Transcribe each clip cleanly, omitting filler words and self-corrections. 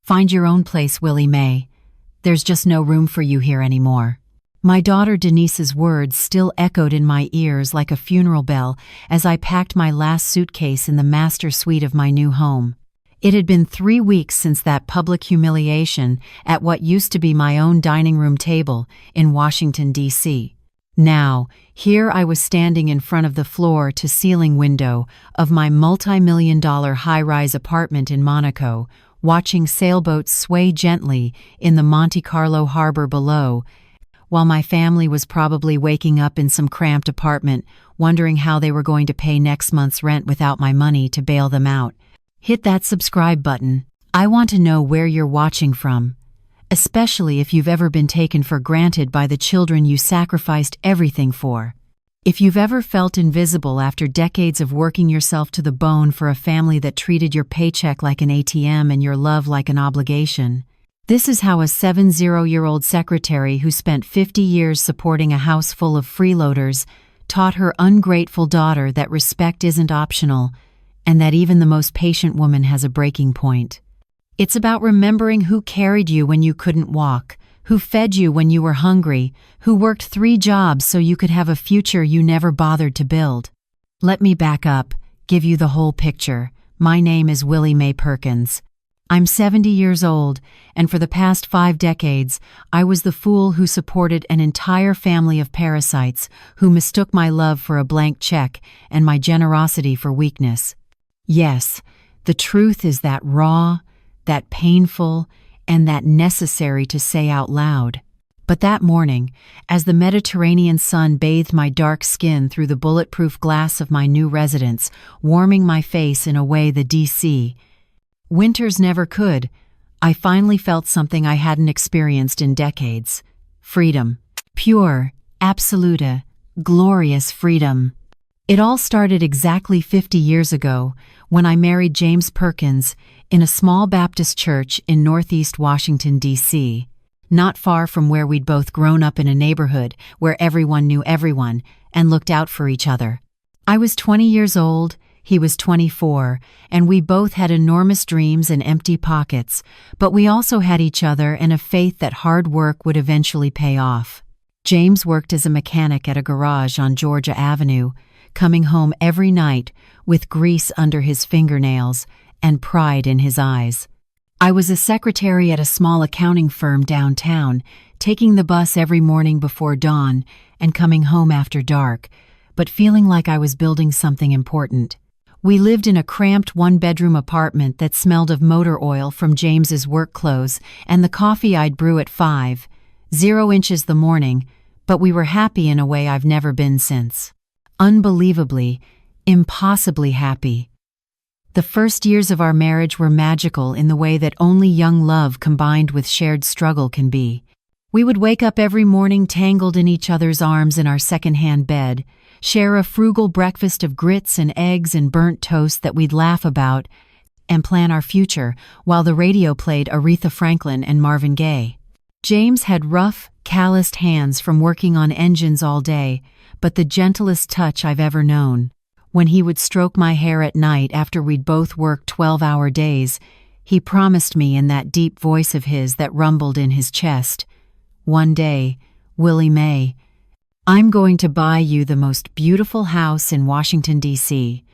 Find your own place, Willie Mae. There's just no room for you here anymore." My daughter Denise's words still echoed in my ears like a funeral bell as I packed my last suitcase in the master suite of my new home. It had been 3 weeks since that public humiliation at what used to be my own dining room table in Washington, D.C. Now, here I was standing in front of the floor-to-ceiling window of my multi-million-dollar high-rise apartment in Monaco, watching sailboats sway gently in the Monte Carlo harbor below, while my family was probably waking up in some cramped apartment, wondering how they were going to pay next month's rent without my money to bail them out. Hit that subscribe button. I want to know where you're watching from, especially if you've ever been taken for granted by the children you sacrificed everything for. If you've ever felt invisible after decades of working yourself to the bone for a family that treated your paycheck like an ATM and your love like an obligation. This is how a 70-year-old secretary who spent 50 years supporting a house full of freeloaders taught her ungrateful daughter that respect isn't optional and that even the most patient woman has a breaking point. It's about remembering who carried you when you couldn't walk, who fed you when you were hungry, who worked 3 jobs so you could have a future you never bothered to build. Let me back up, give you the whole picture. My name is Willie Mae Perkins. I'm 70 years old, and for the past 5 decades, I was the fool who supported an entire family of parasites who mistook my love for a blank check and my generosity for weakness. Yes, the truth is that raw, that painful, and that necessary to say out loud. But that morning, as the Mediterranean sun bathed my dark skin through the bulletproof glass of my new residence, warming my face in a way the D.C. winters never could, I finally felt something I hadn't experienced in decades. Freedom. Pure, absolute, glorious freedom. It all started exactly 50 years ago when I married James Perkins in a small Baptist church in Northeast Washington, D.C., not far from where we'd both grown up in a neighborhood where everyone knew everyone and looked out for each other. I was 20 years old, he was 24, and we both had enormous dreams and empty pockets, but we also had each other and a faith that hard work would eventually pay off. James worked as a mechanic at a garage on Georgia Avenue, coming home every night with grease under his fingernails and pride in his eyes. I was a secretary at a small accounting firm downtown, taking the bus every morning before dawn and coming home after dark, but feeling like I was building something important. We lived in a cramped 1-bedroom apartment that smelled of motor oil from James's work clothes and the coffee I'd brew at 0 inches the morning, but we were happy in a way I've never been since. Unbelievably, impossibly happy. The first years of our marriage were magical in the way that only young love combined with shared struggle can be. We would wake up every morning tangled in each other's arms in our second-hand bed, share a frugal breakfast of grits and eggs and burnt toast that we'd laugh about, and plan our future while the radio played Aretha Franklin and Marvin Gaye. James had rough, calloused hands from working on engines all day, but the gentlest touch I've ever known. When he would stroke my hair at night after we'd both worked 12-hour days, he promised me in that deep voice of his that rumbled in his chest, "One day, Willie Mae, I'm going to buy you the most beautiful house in Washington, D.C.,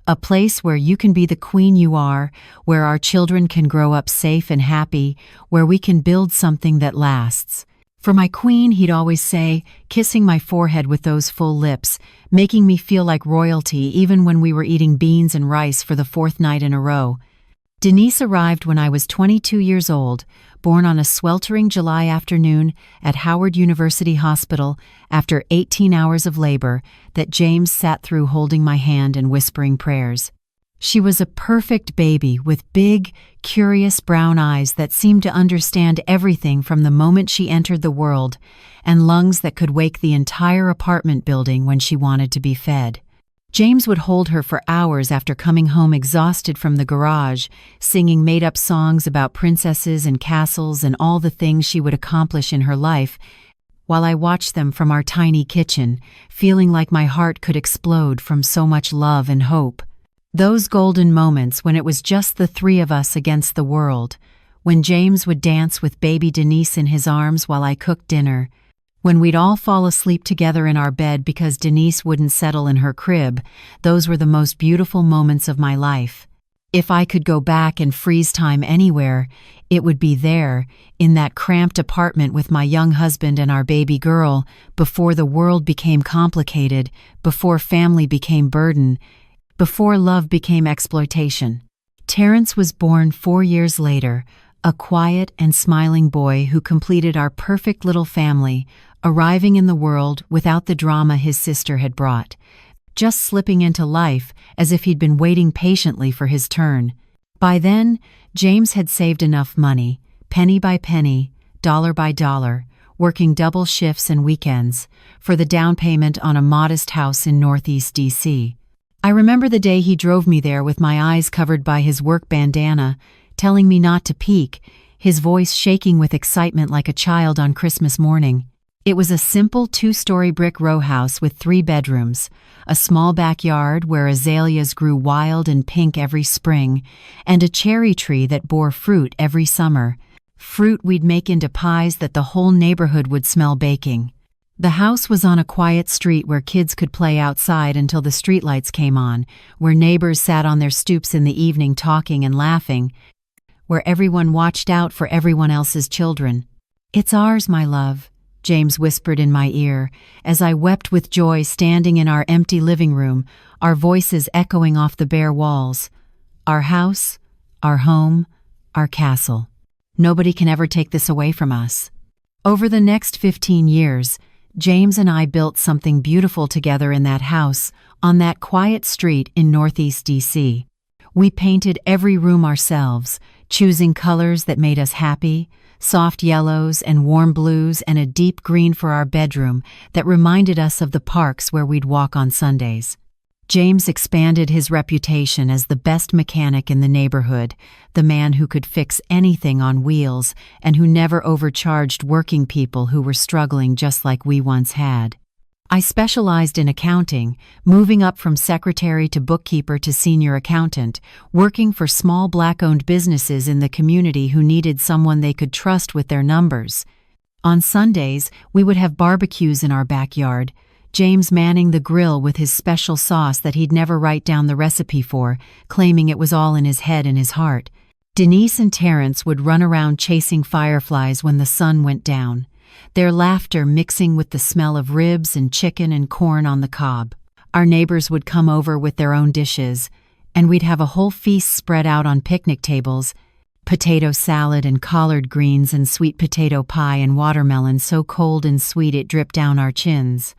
a place where you can be the queen you are, where our children can grow up safe and happy, where we can build something that lasts." For my queen, he'd always say, kissing my forehead with those full lips, making me feel like royalty even when we were eating beans and rice for the 4th night in a row. Denise arrived when I was 22 years old, born on a sweltering July afternoon at Howard University Hospital after 18 hours of labor that James sat through holding my hand and whispering prayers. She was a perfect baby with big, curious brown eyes that seemed to understand everything from the moment she entered the world, and lungs that could wake the entire apartment building when she wanted to be fed. James would hold her for hours after coming home exhausted from the garage, singing made-up songs about princesses and castles and all the things she would accomplish in her life, while I watched them from our tiny kitchen, feeling like my heart could explode from so much love and hope. Those golden moments when it was just the 3 of us against the world, when James would dance with baby Denise in his arms while I cooked dinner, when we'd all fall asleep together in our bed because Denise wouldn't settle in her crib. Those were the most beautiful moments of my life. If I could go back and freeze time anywhere, it would be there, in that cramped apartment with my young husband and our baby girl, before the world became complicated, before family became burden, before love became exploitation. Terrence was born 4 years later, a quiet and smiling boy who completed our perfect little family, arriving in the world without the drama his sister had brought, just slipping into life as if he'd been waiting patiently for his turn. By then, James had saved enough money, penny by penny, dollar by dollar, working double shifts and weekends, for the down payment on a modest house in Northeast DC. I remember the day he drove me there with my eyes covered by his work bandana, telling me not to peek, his voice shaking with excitement like a child on Christmas morning. It was a simple 2-story brick row house with 3 bedrooms, a small backyard where azaleas grew wild and pink every spring, and a cherry tree that bore fruit every summer, fruit we'd make into pies that the whole neighborhood would smell baking. The house was on a quiet street where kids could play outside until the streetlights came on, where neighbors sat on their stoops in the evening talking and laughing, where everyone watched out for everyone else's children. "It's ours, my love," James whispered in my ear, as I wept with joy standing in our empty living room, our voices echoing off the bare walls. Our house, our home, our castle. Nobody can ever take this away from us. Over the next 15 years, James and I built something beautiful together in that house, on that quiet street in Northeast DC. We painted every room ourselves, choosing colors that made us happy, soft yellows and warm blues, and a deep green for our bedroom that reminded us of the parks where we'd walk on Sundays. James expanded his reputation as the best mechanic in the neighborhood, the man who could fix anything on wheels and who never overcharged working people who were struggling just like we once had. I specialized in accounting, moving up from secretary to bookkeeper to senior accountant, working for small Black-owned businesses in the community who needed someone they could trust with their numbers. On Sundays, we would have barbecues in our backyard, James manning the grill with his special sauce that he'd never write down the recipe for, claiming it was all in his head and his heart. Denise and Terrence would run around chasing fireflies when the sun went down, their laughter mixing with the smell of ribs and chicken and corn on the cob. Our neighbors would come over with their own dishes, and we'd have a whole feast spread out on picnic tables, potato salad and collard greens and sweet potato pie and watermelon so cold and sweet it dripped down our chins.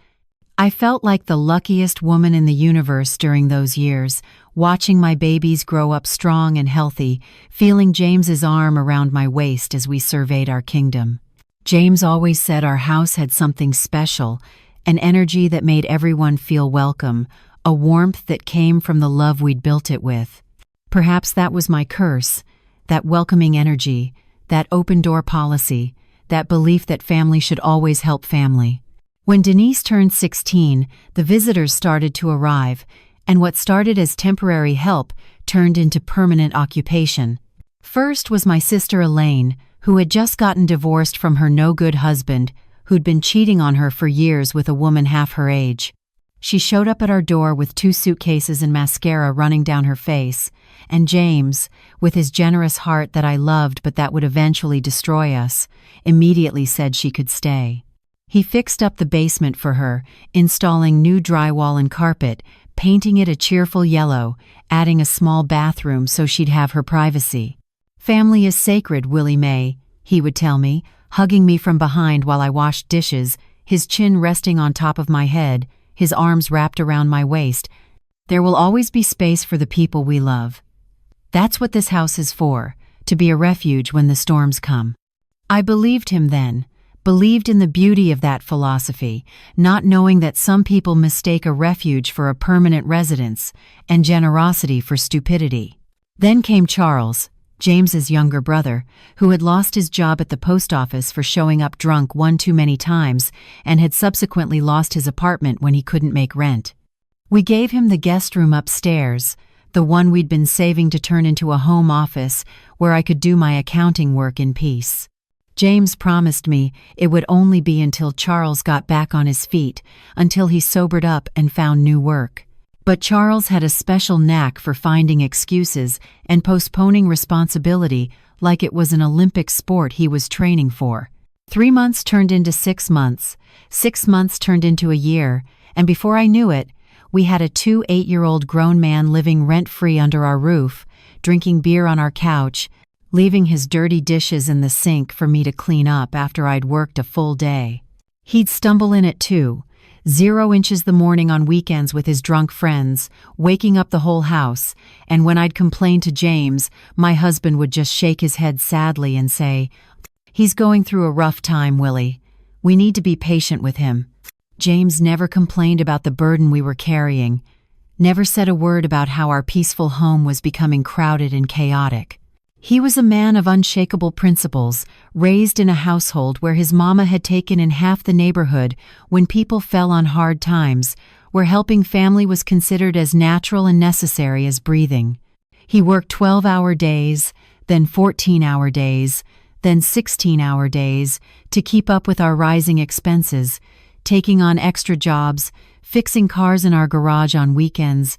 I felt like the luckiest woman in the universe during those years, watching my babies grow up strong and healthy, feeling James's arm around my waist as we surveyed our kingdom. James always said our house had something special, an energy that made everyone feel welcome, a warmth that came from the love we'd built it with. Perhaps that was my curse, that welcoming energy, that open-door policy, that belief that family should always help family. When Denise turned 16, the visitors started to arrive, and what started as temporary help turned into permanent occupation. First was my sister Elaine, who had just gotten divorced from her no-good husband, who'd been cheating on her for years with a woman half her age. She showed up at our door with 2 suitcases and mascara running down her face, and James, with his generous heart that I loved but that would eventually destroy us, immediately said she could stay. He fixed up the basement for her, installing new drywall and carpet, painting it a cheerful yellow, adding a small bathroom so she'd have her privacy. "Family is sacred, Willie Mae," he would tell me, hugging me from behind while I washed dishes, his chin resting on top of my head, his arms wrapped around my waist. "There will always be space for the people we love. That's what this house is for, to be a refuge when the storms come." I believed him then, believed in the beauty of that philosophy, not knowing that some people mistake a refuge for a permanent residence, and generosity for stupidity. Then came Charles, James's younger brother, who had lost his job at the post office for showing up drunk one too many times and had subsequently lost his apartment when he couldn't make rent. We gave him the guest room upstairs, the one we'd been saving to turn into a home office where I could do my accounting work in peace. James promised me it would only be until Charles got back on his feet, until he sobered up and found new work. But Charles had a special knack for finding excuses and postponing responsibility like it was an Olympic sport he was training for. 3 months turned into 6 months, 6 months turned into a year, and before I knew it, we had a 2 8-year-old grown man living rent-free under our roof, drinking beer on our couch, leaving his dirty dishes in the sink for me to clean up after I'd worked a full day. He'd stumble in at 2, 0 inches the morning on weekends with his drunk friends, waking up the whole house, and when I'd complain to James, my husband would just shake his head sadly and say, "He's going through a rough time, Willie. We need to be patient with him." James never complained about the burden we were carrying, never said a word about how our peaceful home was becoming crowded and chaotic. He was a man of unshakable principles, raised in a household where his mama had taken in half the neighborhood when people fell on hard times, where helping family was considered as natural and necessary as breathing. He worked 12-hour days, then 14-hour days, then 16-hour days to keep up with our rising expenses, taking on extra jobs, fixing cars in our garage on weekends,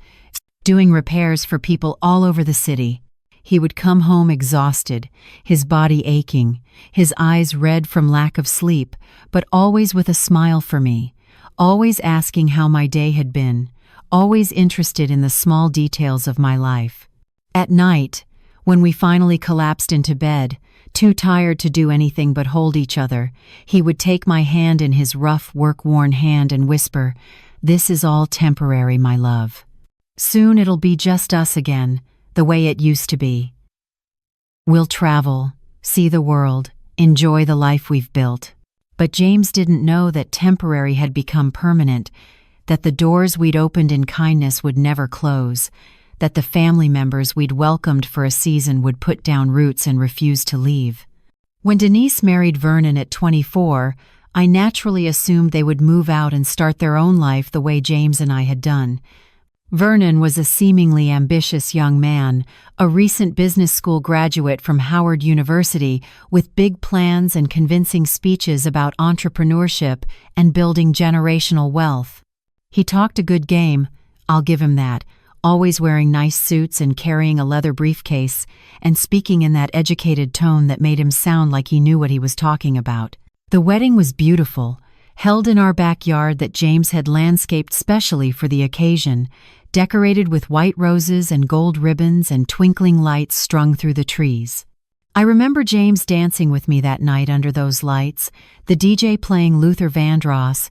doing repairs for people all over the city. He would come home exhausted, his body aching, his eyes red from lack of sleep, but always with a smile for me, always asking how my day had been, always interested in the small details of my life. At night, when we finally collapsed into bed, too tired to do anything but hold each other, he would take my hand in his rough, work-worn hand and whisper, "This is all temporary, my love. Soon it'll be just us again, the way it used to be. We'll travel, see the world, enjoy the life we've built." But James didn't know that temporary had become permanent, that the doors we'd opened in kindness would never close, that the family members we'd welcomed for a season would put down roots and refuse to leave. When Denise married Vernon at 24, I naturally assumed they would move out and start their own life the way James and I had done. Vernon was a seemingly ambitious young man, a recent business school graduate from Howard University with big plans and convincing speeches about entrepreneurship and building generational wealth. He talked a good game, I'll give him that, always wearing nice suits and carrying a leather briefcase, and speaking in that educated tone that made him sound like he knew what he was talking about. The wedding was beautiful, held in our backyard that James had landscaped specially for the occasion, decorated with white roses and gold ribbons and twinkling lights strung through the trees. I remember James dancing with me that night under those lights, the DJ playing Luther Vandross,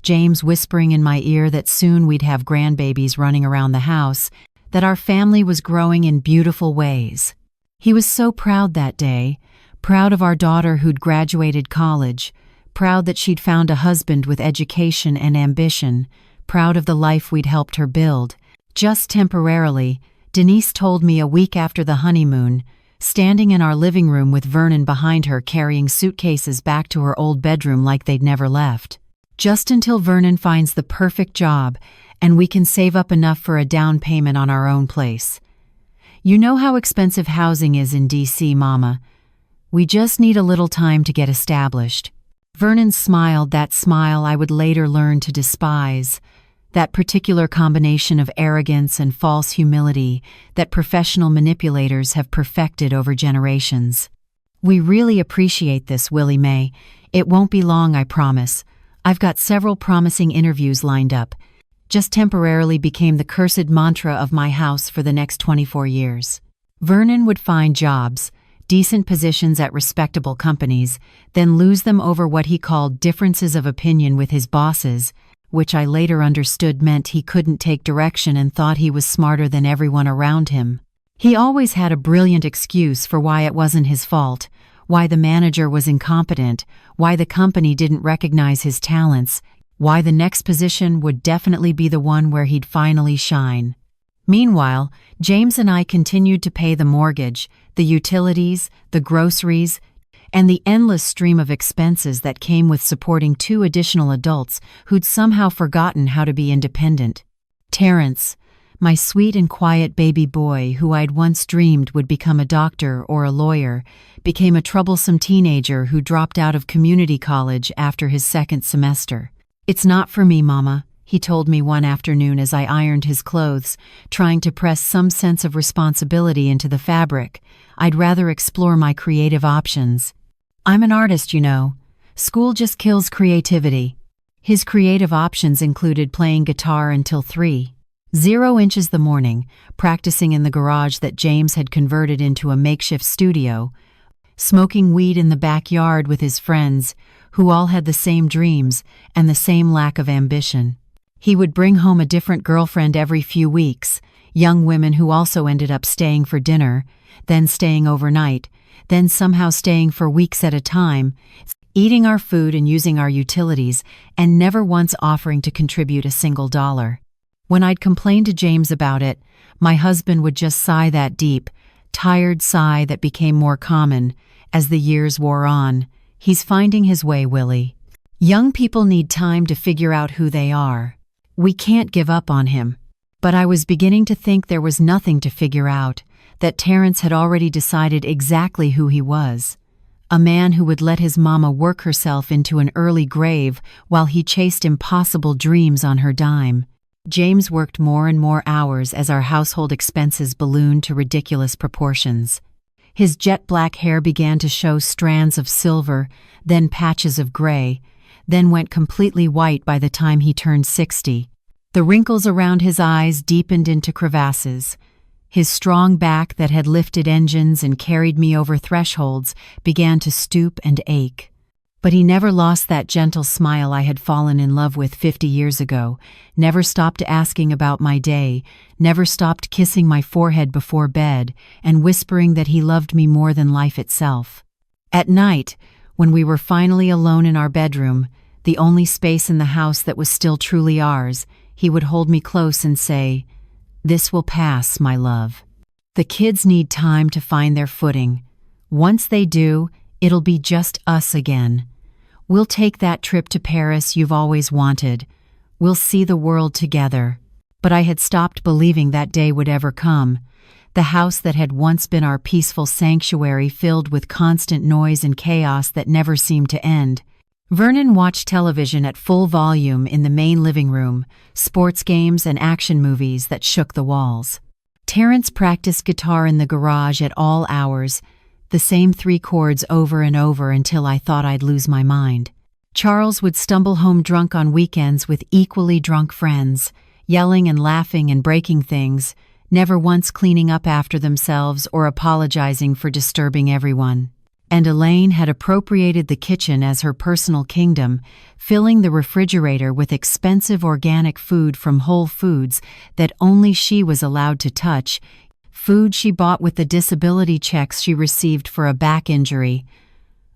James whispering in my ear that soon we'd have grandbabies running around the house, that our family was growing in beautiful ways. He was so proud that day, proud of our daughter who'd graduated college, proud that she'd found a husband with education and ambition, proud of the life we'd helped her build. Just temporarily, Denise told me a week after the honeymoon, standing in our living room with Vernon behind her carrying suitcases back to her old bedroom like they'd never left. Just until Vernon finds the perfect job and we can save up enough for a down payment on our own place. You know how expensive housing is in D.C., Mama. We just need a little time to get established. Vernon smiled that smile I would later learn to despise, that particular combination of arrogance and false humility that professional manipulators have perfected over generations. "We really appreciate this, Willie Mae. It won't be long, I promise. I've got several promising interviews lined up." Just temporarily became the cursed mantra of my house for the next 24 years. Vernon would find jobs, decent positions at respectable companies, then lose them over what he called differences of opinion with his bosses, which I later understood meant he couldn't take direction and thought he was smarter than everyone around him. He always had a brilliant excuse for why it wasn't his fault, why the manager was incompetent, why the company didn't recognize his talents, why the next position would definitely be the one where he'd finally shine. Meanwhile, James and I continued to pay the mortgage, the utilities, the groceries, and the endless stream of expenses that came with supporting 2 additional adults who'd somehow forgotten how to be independent. Terrence, My sweet and quiet baby boy, who I'd once dreamed would become a doctor or a lawyer, became a troublesome teenager who dropped out of community college after his second semester. "It's not for me, Mama," he told me one afternoon as I ironed his clothes, trying to press some sense of responsibility into the fabric. "I'd rather explore my creative options. I'm an artist, you know. School just kills creativity." His creative options included playing guitar until 3:00 the morning, practicing in the garage that James had converted into a makeshift studio, smoking weed in the backyard with his friends, who all had the same dreams and the same lack of ambition. He would bring home a different girlfriend every few weeks, young women who also ended up staying for dinner, then staying overnight, then somehow staying for weeks at a time, eating our food and using our utilities, and never once offering to contribute a single dollar. When I'd complain to James about it, my husband would just sigh that deep, tired sigh that became more common as the years wore on. "He's finding his way, Willie. Young people need time to figure out who they are. We can't give up on him." But I was beginning to think there was nothing to figure out, that Terrence had already decided exactly who he was. A man who would let his mama work herself into an early grave while he chased impossible dreams on her dime. James worked more and more hours as our household expenses ballooned to ridiculous proportions. His jet-black hair began to show strands of silver, then patches of gray, then went completely white by the time he turned 60. The wrinkles around his eyes deepened into crevasses. His strong back that had lifted engines and carried me over thresholds began to stoop and ache. But he never lost that gentle smile I had fallen in love with 50 years ago, never stopped asking about my day, never stopped kissing my forehead before bed and whispering that he loved me more than life itself. At night, when we were finally alone in our bedroom, the only space in the house that was still truly ours, he would hold me close and say, "This will pass, my love. The kids need time to find their footing. Once they do, it'll be just us again. We'll take that trip to Paris you've always wanted. We'll see the world together." But I had stopped believing that day would ever come. The house that had once been our peaceful sanctuary filled with constant noise and chaos that never seemed to end. Vernon watched television at full volume in the main living room, sports games and action movies that shook the walls. Terrence practiced guitar in the garage at all hours, the same 3 chords over and over until I thought I'd lose my mind. Charles would stumble home drunk on weekends with equally drunk friends, yelling and laughing and breaking things, never once cleaning up after themselves or apologizing for disturbing everyone. And Elaine had appropriated the kitchen as her personal kingdom, filling the refrigerator with expensive organic food from Whole Foods that only she was allowed to touch, food she bought with the disability checks she received for a back injury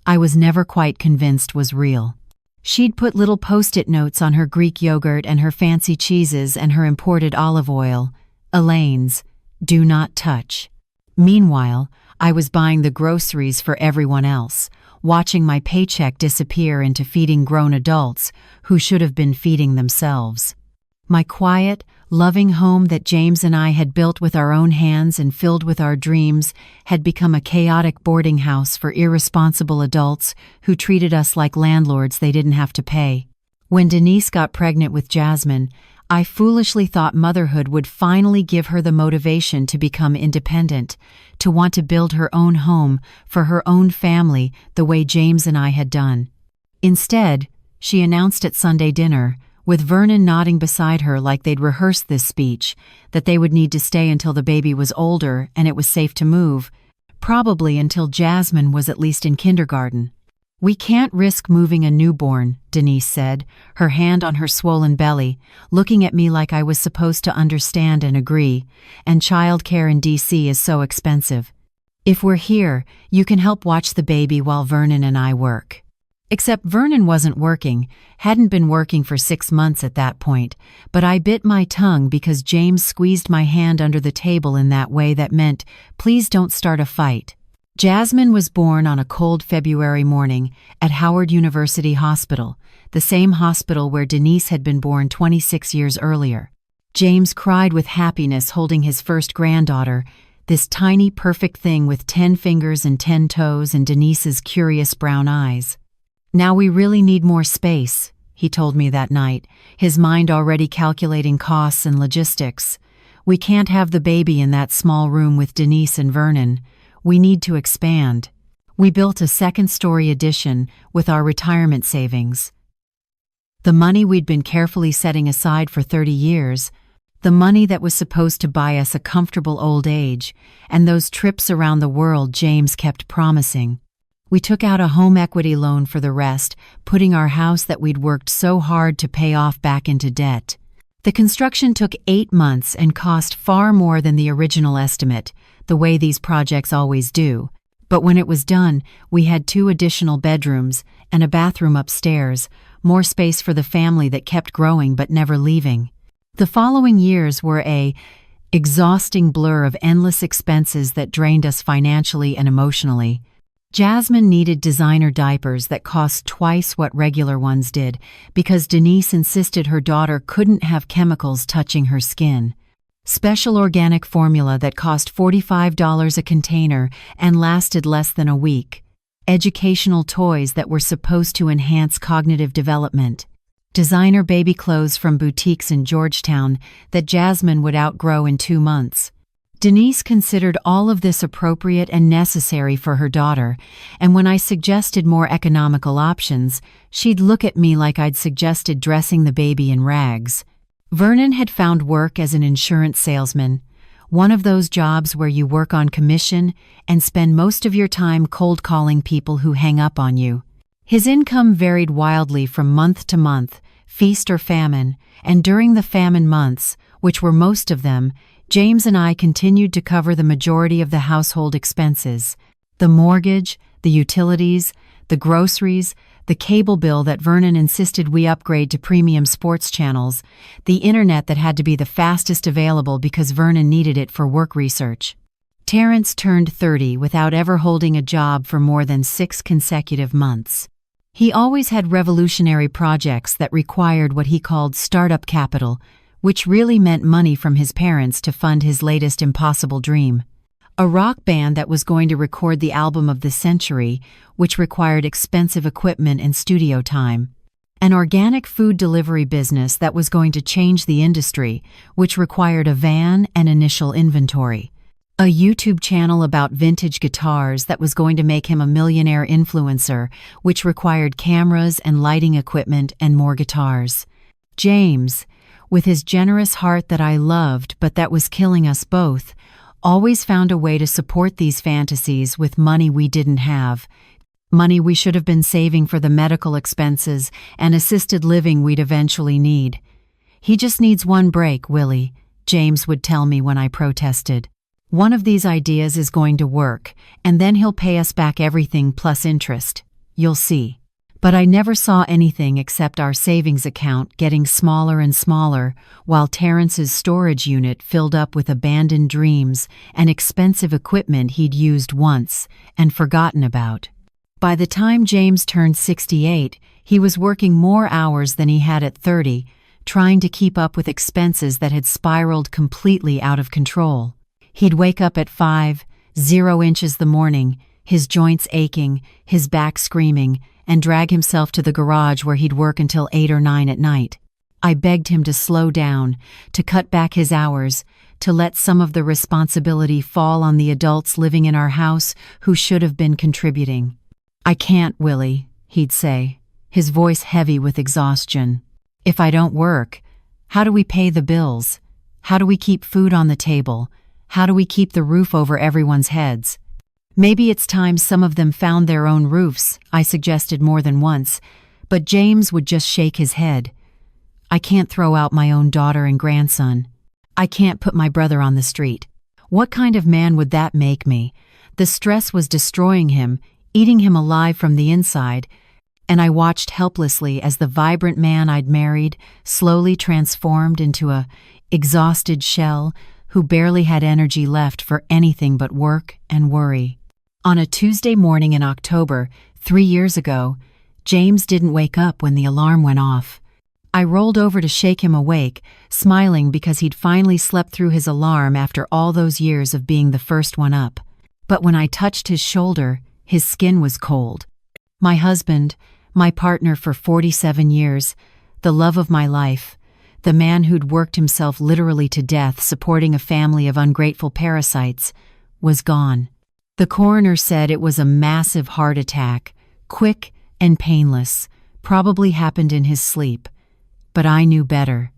I was never quite convinced was real. She'd put little post-it notes on her Greek yogurt and her fancy cheeses and her imported olive oil. Elaine's, "Do not touch." Meanwhile, I was buying the groceries for everyone else, watching my paycheck disappear into feeding grown adults who should have been feeding themselves. My quiet, loving home that James and I had built with our own hands and filled with our dreams had become a chaotic boarding house for irresponsible adults who treated us like landlords they didn't have to pay. When Denise got pregnant with Jasmine, I foolishly thought motherhood would finally give her the motivation to become independent, to want to build her own home for her own family the way James and I had done. Instead, she announced at Sunday dinner, with Vernon nodding beside her like they'd rehearsed this speech, that they would need to stay until the baby was older and it was safe to move, probably until Jasmine was at least in kindergarten. "We can't risk moving a newborn," Denise said, her hand on her swollen belly, looking at me like I was supposed to understand and agree, "and childcare in DC is so expensive. If we're here, you can help watch the baby while Vernon and I work." Except Vernon wasn't working, hadn't been working for 6 months at that point, but I bit my tongue because James squeezed my hand under the table in that way that meant, "Please don't start a fight." Jasmine was born on a cold February morning at Howard University Hospital, the same hospital where Denise had been born 26 years earlier. James cried with happiness holding his first granddaughter, this tiny perfect thing with 10 fingers and 10 toes and Denise's curious brown eyes. "Now we really need more space," he told me that night, his mind already calculating costs and logistics. "We can't have the baby in that small room with Denise and Vernon. We need to expand." We built a second-story addition with our retirement savings. The money we'd been carefully setting aside for 30 years, the money that was supposed to buy us a comfortable old age, and those trips around the world James kept promising. We took out a home equity loan for the rest, putting our house that we'd worked so hard to pay off back into debt. The construction took 8 months and cost far more than the original estimate, the way these projects always do. But when it was done, we had 2 additional bedrooms and a bathroom upstairs, more space for the family that kept growing but never leaving. The following years were an exhausting blur of endless expenses that drained us financially and emotionally. Jasmine needed designer diapers that cost twice what regular ones did because Denise insisted her daughter couldn't have chemicals touching her skin. Special organic formula that cost $45 a container and lasted less than a week. Educational toys that were supposed to enhance cognitive development. Designer baby clothes from boutiques in Georgetown that Jasmine would outgrow in 2 months. Denise considered all of this appropriate and necessary for her daughter, and when I suggested more economical options, she'd look at me like I'd suggested dressing the baby in rags. Vernon had found work as an insurance salesman, one of those jobs where you work on commission and spend most of your time cold calling people who hang up on you. His income varied wildly from month to month, feast or famine, and during the famine months, which were most of them, James and I continued to cover the majority of the household expenses. The mortgage, the utilities, the groceries, the cable bill that Vernon insisted we upgrade to premium sports channels, the internet that had to be the fastest available because Vernon needed it for work research. Terrence turned 30 without ever holding a job for more than 6 consecutive months. He always had revolutionary projects that required what he called startup capital, which really meant money from his parents to fund his latest impossible dream. A rock band that was going to record the album of the century, which required expensive equipment and studio time. An organic food delivery business that was going to change the industry, which required a van and initial inventory. A YouTube channel about vintage guitars that was going to make him a millionaire influencer, which required cameras and lighting equipment and more guitars. James, with his generous heart that I loved but that was killing us both, always found a way to support these fantasies with money we didn't have, money we should have been saving for the medical expenses and assisted living we'd eventually need. "He just needs one break, Willie," James would tell me when I protested. "One of these ideas is going to work, and then he'll pay us back everything plus interest. You'll see." But I never saw anything except our savings account getting smaller and smaller, while Terrence's storage unit filled up with abandoned dreams and expensive equipment he'd used once and forgotten about. By the time James turned 68, he was working more hours than he had at 30, trying to keep up with expenses that had spiraled completely out of control. He'd wake up at 5:00 the morning, his joints aching, his back screaming, and drag himself to the garage where he'd work until 8 or 9 at night. I begged him to slow down, to cut back his hours, to let some of the responsibility fall on the adults living in our house who should have been contributing. "I can't, Willie," he'd say, his voice heavy with exhaustion. "If I don't work, how do we pay the bills? How do we keep food on the table? How do we keep the roof over everyone's heads?" "Maybe it's time some of them found their own roofs," I suggested more than once, but James would just shake his head. "I can't throw out my own daughter and grandson. I can't put my brother on the street. What kind of man would that make me?" The stress was destroying him, eating him alive from the inside, and I watched helplessly as the vibrant man I'd married slowly transformed into a exhausted shell who barely had energy left for anything but work and worry. On a Tuesday morning in October, 3 years ago, James didn't wake up when the alarm went off. I rolled over to shake him awake, smiling because he'd finally slept through his alarm after all those years of being the first one up. But when I touched his shoulder, his skin was cold. My husband, my partner for 47 years, the love of my life, the man who'd worked himself literally to death supporting a family of ungrateful parasites, was gone. The coroner said it was a massive heart attack, quick and painless, probably happened in his sleep. But I knew better.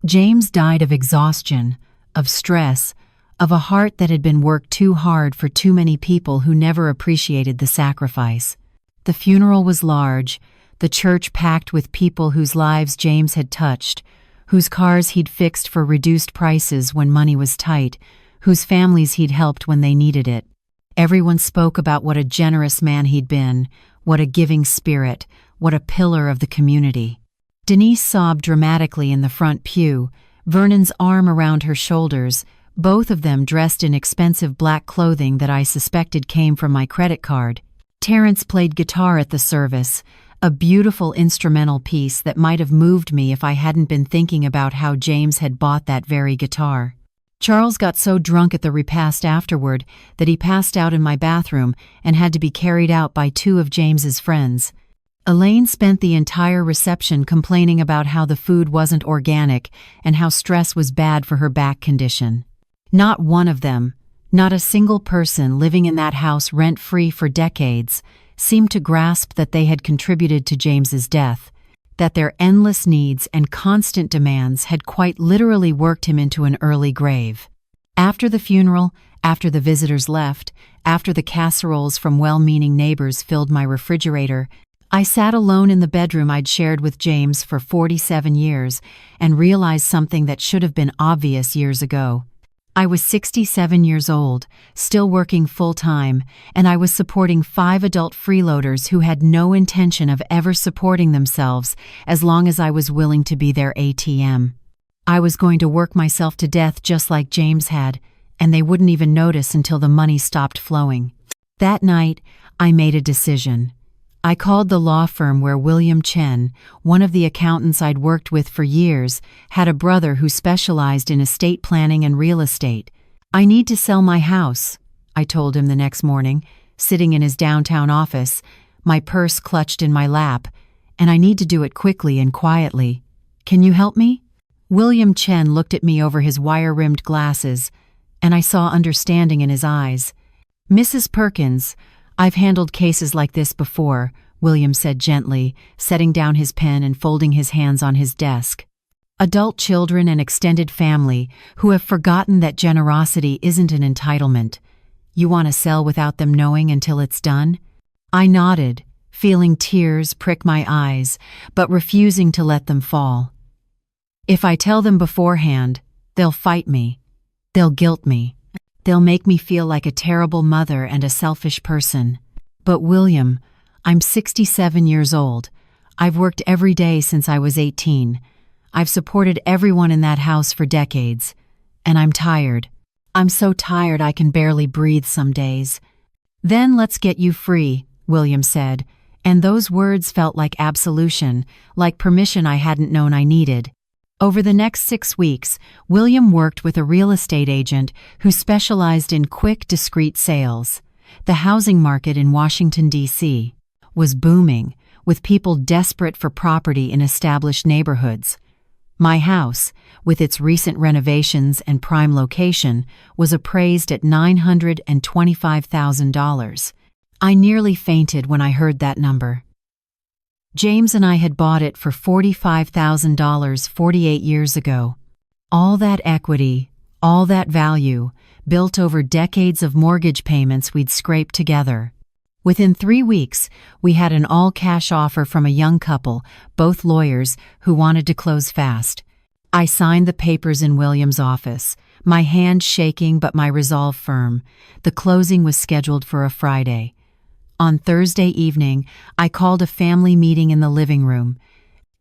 James died of exhaustion, of stress, of a heart that had been worked too hard for too many people who never appreciated the sacrifice. The funeral was large, the church packed with people whose lives James had touched, whose cars he'd fixed for reduced prices when money was tight, whose families he'd helped when they needed it. Everyone spoke about what a generous man he'd been, what a giving spirit, what a pillar of the community. Denise sobbed dramatically in the front pew, Vernon's arm around her shoulders, both of them dressed in expensive black clothing that I suspected came from my credit card. Terrence played guitar at the service, a beautiful instrumental piece that might have moved me if I hadn't been thinking about how James had bought that very guitar. Charles got so drunk at the repast afterward that he passed out in my bathroom and had to be carried out by two of James's friends. Elaine spent the entire reception complaining about how the food wasn't organic and how stress was bad for her back condition. Not one of them, not a single person living in that house rent-free for decades, seemed to grasp that they had contributed to James's death, that their endless needs and constant demands had quite literally worked him into an early grave. After the funeral, after the visitors left, after the casseroles from well-meaning neighbors filled my refrigerator, I sat alone in the bedroom I'd shared with James for 47 years and realized something that should have been obvious years ago. I was 67 years old, still working full-time, and I was supporting 5 adult freeloaders who had no intention of ever supporting themselves as long as I was willing to be their ATM. I was going to work myself to death just like James had, and they wouldn't even notice until the money stopped flowing. That night, I made a decision. I called the law firm where William Chen, one of the accountants I'd worked with for years, had a brother who specialized in estate planning and real estate. "I need to sell my house," I told him the next morning, sitting in his downtown office, my purse clutched in my lap, "and I need to do it quickly and quietly. Can you help me?" William Chen looked at me over his wire-rimmed glasses, and I saw understanding in his eyes. "Mrs. Perkins, I've handled cases like this before," William said gently, setting down his pen and folding his hands on his desk. "Adult children and extended family who have forgotten that generosity isn't an entitlement. You want to sell without them knowing until it's done?" I nodded, feeling tears prick my eyes, but refusing to let them fall. "If I tell them beforehand, they'll fight me. They'll guilt me. They'll make me feel like a terrible mother and a selfish person. But William, I'm 67 years old. I've worked every day since I was 18. I've supported everyone in that house for decades. And I'm tired. I'm so tired I can barely breathe some days." "Then let's get you free," William said, and those words felt like absolution, like permission I hadn't known I needed. Over the next 6 weeks, William worked with a real estate agent who specialized in quick, discreet sales. The housing market in Washington, D.C. was booming, with people desperate for property in established neighborhoods. My house, with its recent renovations and prime location, was appraised at $925,000. I nearly fainted when I heard that number. James and I had bought it for $45,000 48 years ago. All that equity, all that value, built over decades of mortgage payments we'd scraped together. Within 3 weeks, we had an all-cash offer from a young couple, both lawyers, who wanted to close fast. I signed the papers in William's office, my hand shaking but my resolve firm. The closing was scheduled for a Friday. On Thursday evening, I called a family meeting in the living room.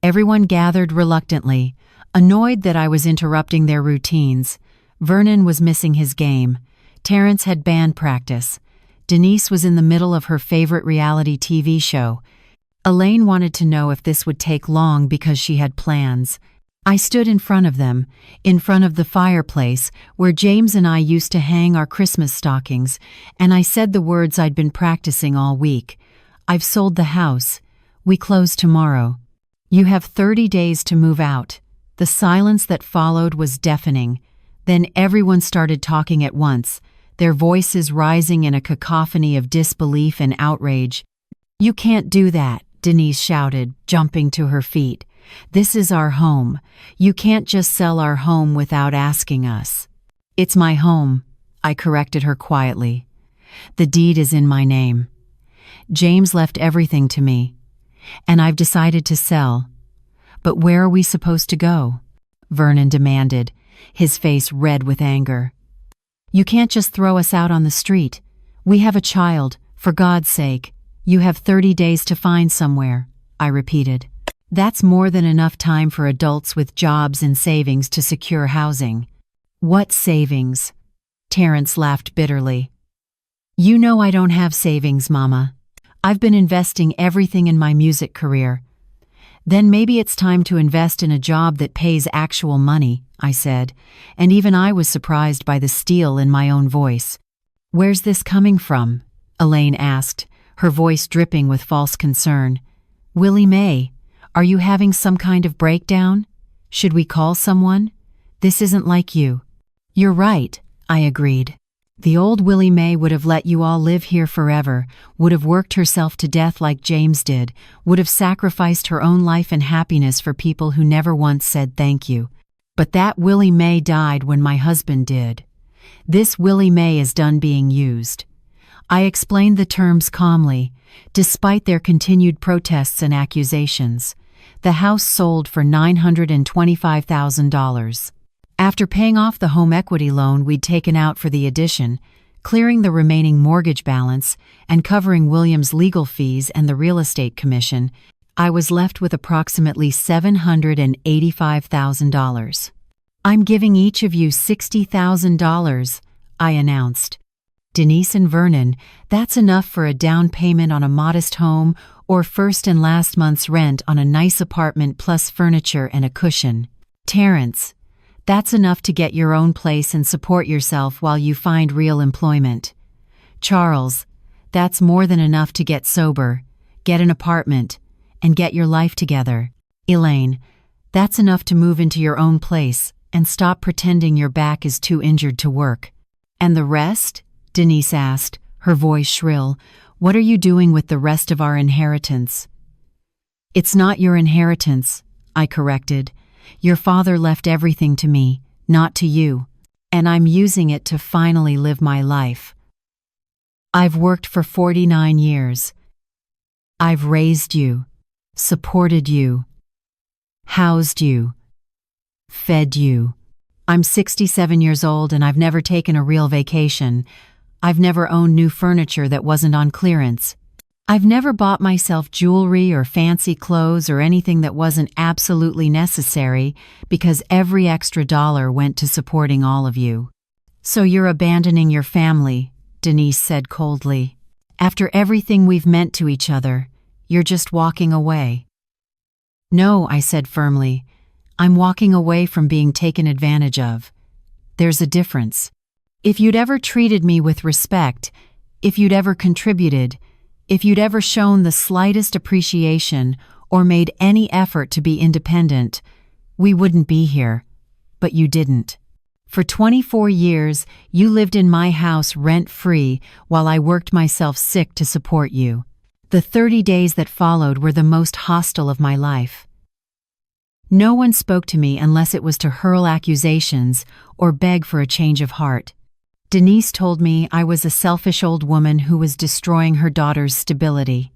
Everyone gathered reluctantly, annoyed that I was interrupting their routines. Vernon was missing his game. Terrence had band practice. Denise was in the middle of her favorite reality TV show. Elaine wanted to know if this would take long because she had plans. I stood in front of them, in front of the fireplace where James and I used to hang our Christmas stockings, and I said the words I'd been practicing all week. I've sold the house. We close tomorrow. You have 30 days to move out. The silence that followed was deafening. Then everyone started talking at once, their voices rising in a cacophony of disbelief and outrage. "You can't do that," Denise shouted, jumping to her feet. "This is our home. You can't just sell our home without asking us." "It's my home," I corrected her quietly. "The deed is in my name. James left everything to me, and I've decided to sell. But where are we supposed to go?" Vernon demanded, his face red with anger. "You can't just throw us out on the street. We have a child, for God's sake. You have 30 days to find somewhere," I repeated. "That's more than enough time for adults with jobs and savings to secure housing." "What savings?" Terrence laughed bitterly. "You know I don't have savings, Mama. I've been investing everything in my music career." "Then maybe it's time to invest in a job that pays actual money," I said, and even I was surprised by the steel in my own voice. "Where's this coming from?" Elaine asked, her voice dripping with false concern. "Willie Mae, are you having some kind of breakdown? Should we call someone? This isn't like you." "You're right," I agreed. "The old Willie Mae would have let you all live here forever, would have worked herself to death like James did, would have sacrificed her own life and happiness for people who never once said thank you. But that Willie Mae died when my husband did. This Willie Mae is done being used." I explained the terms calmly, despite their continued protests and accusations. The house sold for $925,000. After paying off the home equity loan we'd taken out for the addition, clearing the remaining mortgage balance, and covering William's legal fees and the real estate commission, I was left with approximately $785,000. "I'm giving each of you $60,000, I announced. "Denise and Vernon, that's enough for a down payment on a modest home or first and last month's rent on a nice apartment plus furniture and a cushion. Terrence, that's enough to get your own place and support yourself while you find real employment. Charles, that's more than enough to get sober, get an apartment, and get your life together. Elaine, that's enough to move into your own place and stop pretending your back is too injured to work." "And the rest?" Denise asked, her voice shrill. "What are you doing with the rest of our inheritance?" "It's not your inheritance," I corrected. "Your father left everything to me, not to you, and I'm using it to finally live my life. I've worked for 49 years. I've raised you, supported you, housed you, fed you. I'm 67 years old and I've never taken a real vacation. I've never owned new furniture that wasn't on clearance. I've never bought myself jewelry or fancy clothes or anything that wasn't absolutely necessary because every extra dollar went to supporting all of you." "So you're abandoning your family," Denise said coldly. "After everything we've meant to each other, you're just walking away." "No," I said firmly. "I'm walking away from being taken advantage of. There's a difference. If you'd ever treated me with respect, if you'd ever contributed, if you'd ever shown the slightest appreciation or made any effort to be independent, we wouldn't be here. But you didn't. For 24 years, you lived in my house rent-free while I worked myself sick to support you. The 30 days that followed were the most hostile of my life. No one spoke to me unless it was to hurl accusations or beg for a change of heart. Denise told me I was a selfish old woman who was destroying her daughter's stability.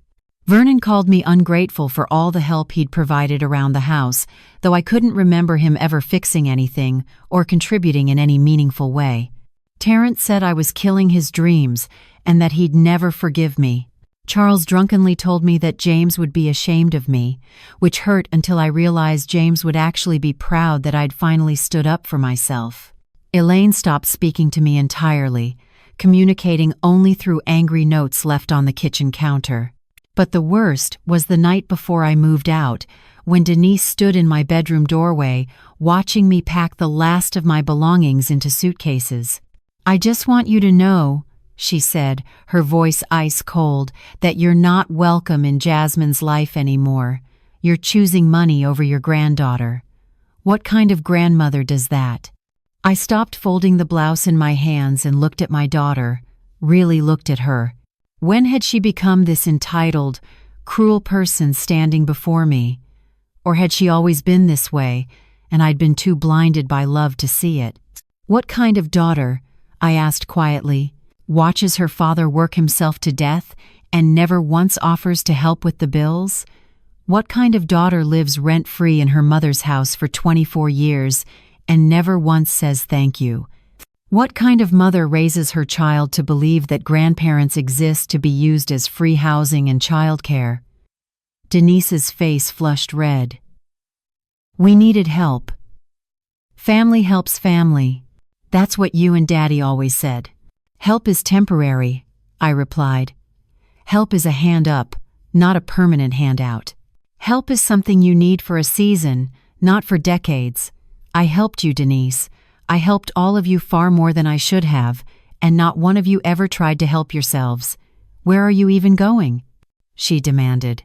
Vernon called me ungrateful for all the help he'd provided around the house, though I couldn't remember him ever fixing anything or contributing in any meaningful way. Terrence said I was killing his dreams and that he'd never forgive me. Charles drunkenly told me that James would be ashamed of me, which hurt until I realized James would actually be proud that I'd finally stood up for myself. Elaine stopped speaking to me entirely, communicating only through angry notes left on the kitchen counter. But the worst was the night before I moved out, when Denise stood in my bedroom doorway, watching me pack the last of my belongings into suitcases. "I just want you to know," she said, her voice ice cold, "that you're not welcome in Jasmine's life anymore. You're choosing money over your granddaughter. What kind of grandmother does that?" I stopped folding the blouse in my hands and looked at my daughter, really looked at her. When had she become this entitled, cruel person standing before me? Or had she always been this way, and I'd been too blinded by love to see it? "What kind of daughter," I asked quietly, "watches her father work himself to death and never once offers to help with the bills? What kind of daughter lives rent-free in her mother's house for 24 years and never once says thank you? What kind of mother raises her child to believe that grandparents exist to be used as free housing and childcare?" Denise's face flushed red. "We needed help. Family helps family. That's what you and Daddy always said." "Help is temporary," I replied. "Help is a hand up, not a permanent handout. Help is something you need for a season, not for decades. I helped you, Denise. I helped all of you far more than I should have, and not one of you ever tried to help yourselves. Where are you even going?" she demanded.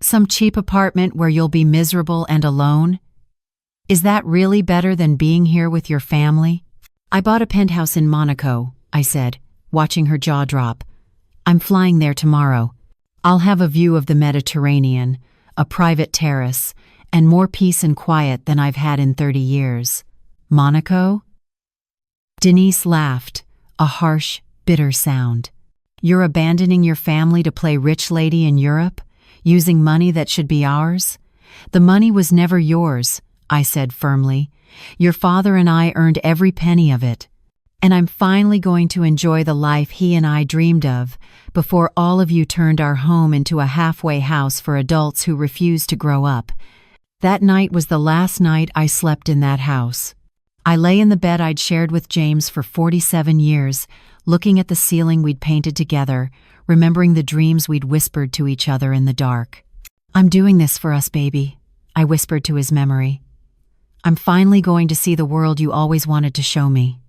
"Some cheap apartment where you'll be miserable and alone? Is that really better than being here with your family?" "I bought a penthouse in Monaco," I said, watching her jaw drop. "I'm flying there tomorrow. I'll have a view of the Mediterranean, a private terrace, and more peace and quiet than I've had in 30 years. Monaco?" Denise laughed, a harsh, bitter sound. "You're abandoning your family to play rich lady in Europe, using money that should be ours?" "The money was never yours," I said firmly. "Your father and I earned every penny of it. And I'm finally going to enjoy the life he and I dreamed of, before all of you turned our home into a halfway house for adults who refused to grow up." That night was the last night I slept in that house. I lay in the bed I'd shared with James for 47 years, looking at the ceiling we'd painted together, remembering the dreams we'd whispered to each other in the dark. "I'm doing this for us, baby," I whispered to his memory. "I'm finally going to see the world you always wanted to show me.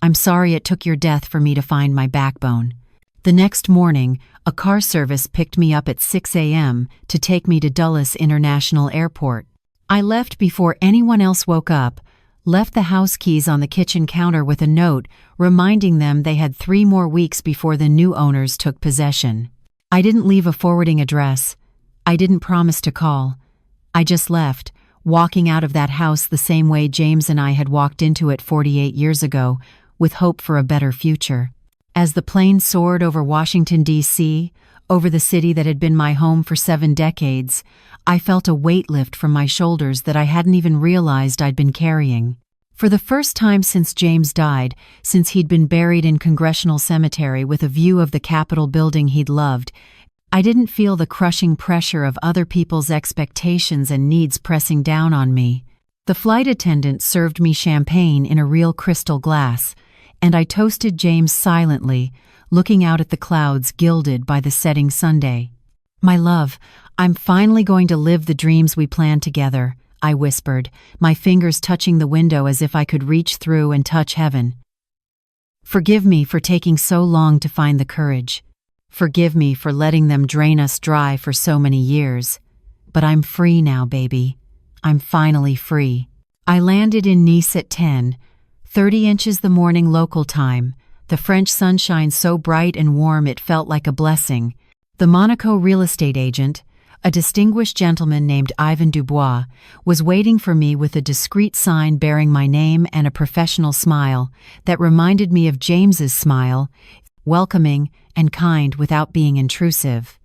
I'm sorry it took your death for me to find my backbone." The next morning, a car service picked me up at 6 a.m. to take me to Dulles International Airport. I left before anyone else woke up, left the house keys on the kitchen counter with a note reminding them they had 3 more weeks before the new owners took possession. I didn't leave a forwarding address. I didn't promise to call. I just left, walking out of that house the same way James and I had walked into it 48 years ago, with hope for a better future. As the plane soared over Washington, D.C., over the city that had been my home for 7 decades, I felt a weight lift from my shoulders that I hadn't even realized I'd been carrying. For the first time since James died, since he'd been buried in Congressional Cemetery with a view of the Capitol building he'd loved, I didn't feel the crushing pressure of other people's expectations and needs pressing down on me. The flight attendant served me champagne in a real crystal glass, and I toasted James silently, looking out at the clouds gilded by the setting Sunday. "My love, I'm finally going to live the dreams we planned together," I whispered, my fingers touching the window as if I could reach through and touch heaven. "Forgive me for taking so long to find the courage. Forgive me for letting them drain us dry for so many years. But I'm free now, baby. I'm finally free." I landed in Nice at 10:30 inches the morning local time, the French sunshine so bright and warm it felt like a blessing. The Monaco real estate agent, a distinguished gentleman named Ivan Dubois, was waiting for me with a discreet sign bearing my name and a professional smile that reminded me of James's smile, welcoming and kind without being intrusive.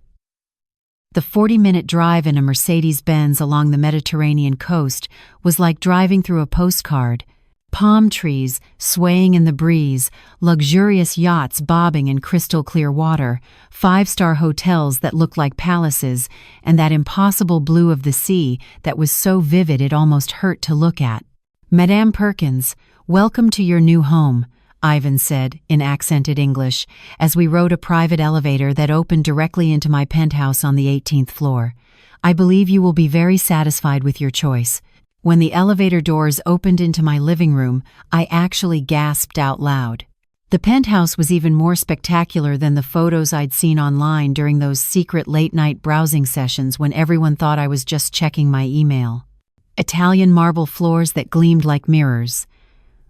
The 40-minute drive in a Mercedes-Benz along the Mediterranean coast was like driving through a postcard. Palm trees swaying in the breeze, luxurious yachts bobbing in crystal-clear water, 5-star hotels that looked like palaces, and that impossible blue of the sea that was so vivid it almost hurt to look at. "Madame Perkins, welcome to your new home," Ivan said, in accented English, as we rode a private elevator that opened directly into my penthouse on the 18th floor. "I believe you will be very satisfied with your choice." When the elevator doors opened into my living room, I actually gasped out loud. The penthouse was even more spectacular than the photos I'd seen online during those secret late-night browsing sessions when everyone thought I was just checking my email. Italian marble floors that gleamed like mirrors.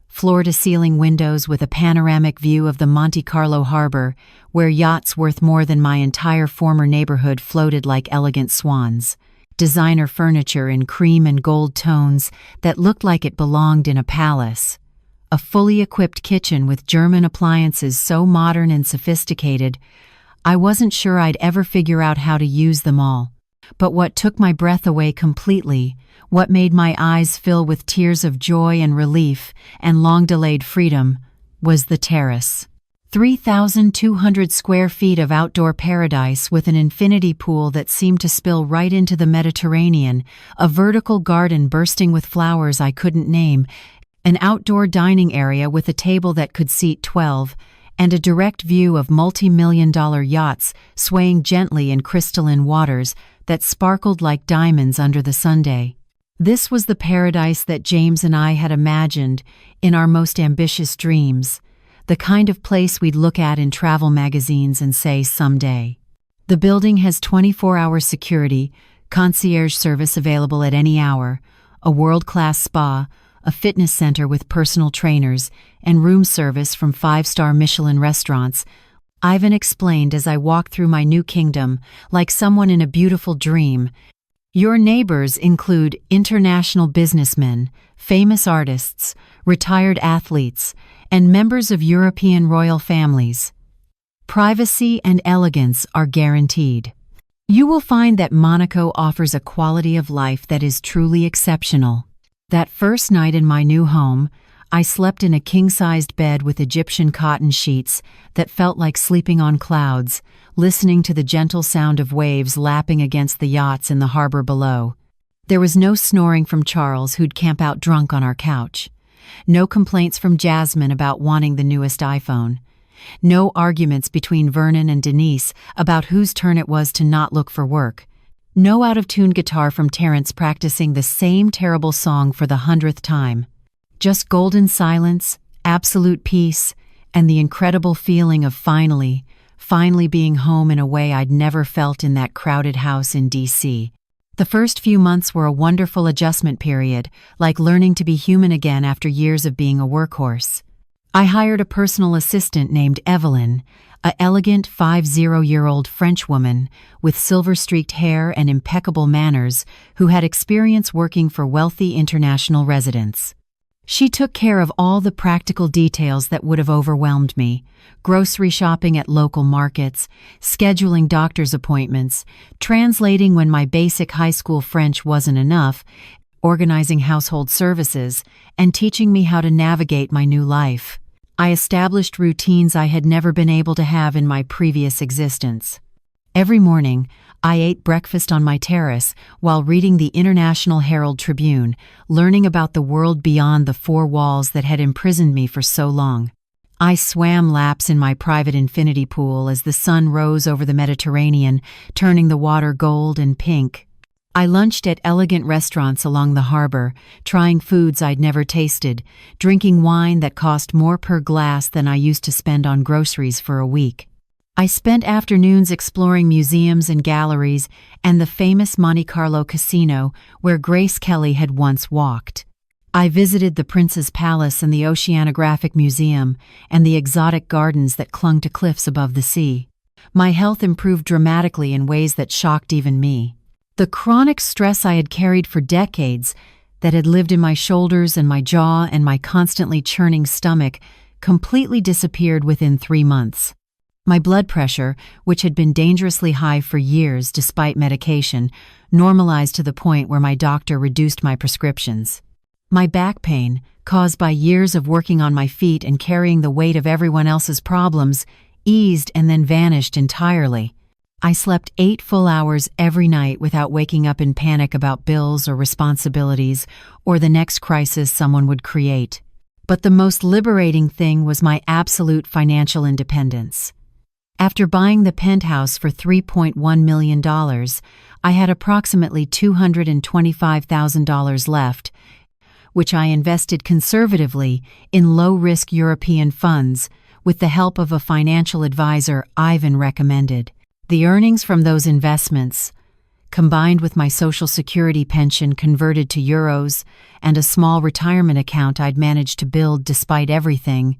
Floor-to-ceiling windows with a panoramic view of the Monte Carlo harbor, where yachts worth more than my entire former neighborhood floated like elegant swans. Designer furniture in cream and gold tones that looked like it belonged in a palace. A fully equipped kitchen with German appliances so modern and sophisticated, I wasn't sure I'd ever figure out how to use them all. But what took my breath away completely, what made my eyes fill with tears of joy and relief and long-delayed freedom, was the terrace. 3,200 square feet of outdoor paradise with an infinity pool that seemed to spill right into the Mediterranean, a vertical garden bursting with flowers I couldn't name, an outdoor dining area with a table that could seat 12, and a direct view of multi-million-dollar yachts swaying gently in crystalline waters that sparkled like diamonds under the sunday. This was the paradise that James and I had imagined in our most ambitious dreams, the kind of place we'd look at in travel magazines and say someday. The building has 24-hour security, concierge service available at any hour, a world-class spa, a fitness center with personal trainers, and room service from 5-star Michelin restaurants, Ivan explained as I walked through my new kingdom like someone in a beautiful dream. Your neighbors include international businessmen, famous artists, retired athletes, and members of European royal families. Privacy and elegance are guaranteed. You will find that Monaco offers a quality of life that is truly exceptional. That first night in my new home, I slept in a king-sized bed with Egyptian cotton sheets that felt like sleeping on clouds, listening to the gentle sound of waves lapping against the yachts in the harbor below. There was no snoring from Charles, who'd camp out drunk on our couch. No complaints from Jasmine about wanting the newest iPhone. No arguments between Vernon and Denise about whose turn it was to not look for work. No out-of-tune guitar from Terrence practicing the same terrible song for the 100th time. Just golden silence, absolute peace, and the incredible feeling of finally being home in a way I'd never felt in that crowded house in D.C. The first few months were a wonderful adjustment period, like learning to be human again after years of being a workhorse. I hired a personal assistant named Evelyn, an elegant 50-year-old French woman with silver-streaked hair and impeccable manners who had experience working for wealthy international residents. She took care of all the practical details that would have overwhelmed me: grocery shopping at local markets, scheduling doctor's appointments, translating when my basic high school French wasn't enough, organizing household services, and teaching me how to navigate my new life. I established routines I had never been able to have in my previous existence. Every morning, I ate breakfast on my terrace while reading the International Herald Tribune, learning about the world beyond the four walls that had imprisoned me for so long. I swam laps in my private infinity pool as the sun rose over the Mediterranean, turning the water gold and pink. I lunched at elegant restaurants along the harbor, trying foods I'd never tasted, drinking wine that cost more per glass than I used to spend on groceries for a week. I spent afternoons exploring museums and galleries and the famous Monte Carlo casino where Grace Kelly had once walked. I visited the Prince's Palace and the Oceanographic Museum and the exotic gardens that clung to cliffs above the sea. My health improved dramatically in ways that shocked even me. The chronic stress I had carried for decades, that had lived in my shoulders and my jaw and my constantly churning stomach, completely disappeared within 3 months. My blood pressure, which had been dangerously high for years despite medication, normalized to the point where my doctor reduced my prescriptions. My back pain, caused by years of working on my feet and carrying the weight of everyone else's problems, eased and then vanished entirely. I slept 8 full hours every night without waking up in panic about bills or responsibilities or the next crisis someone would create. But the most liberating thing was my absolute financial independence. After buying the penthouse for $3.1 million, I had approximately $225,000 left, which I invested conservatively in low-risk European funds with the help of a financial advisor Ivan recommended. The earnings from those investments, combined with my Social Security pension converted to euros and a small retirement account I'd managed to build despite everything,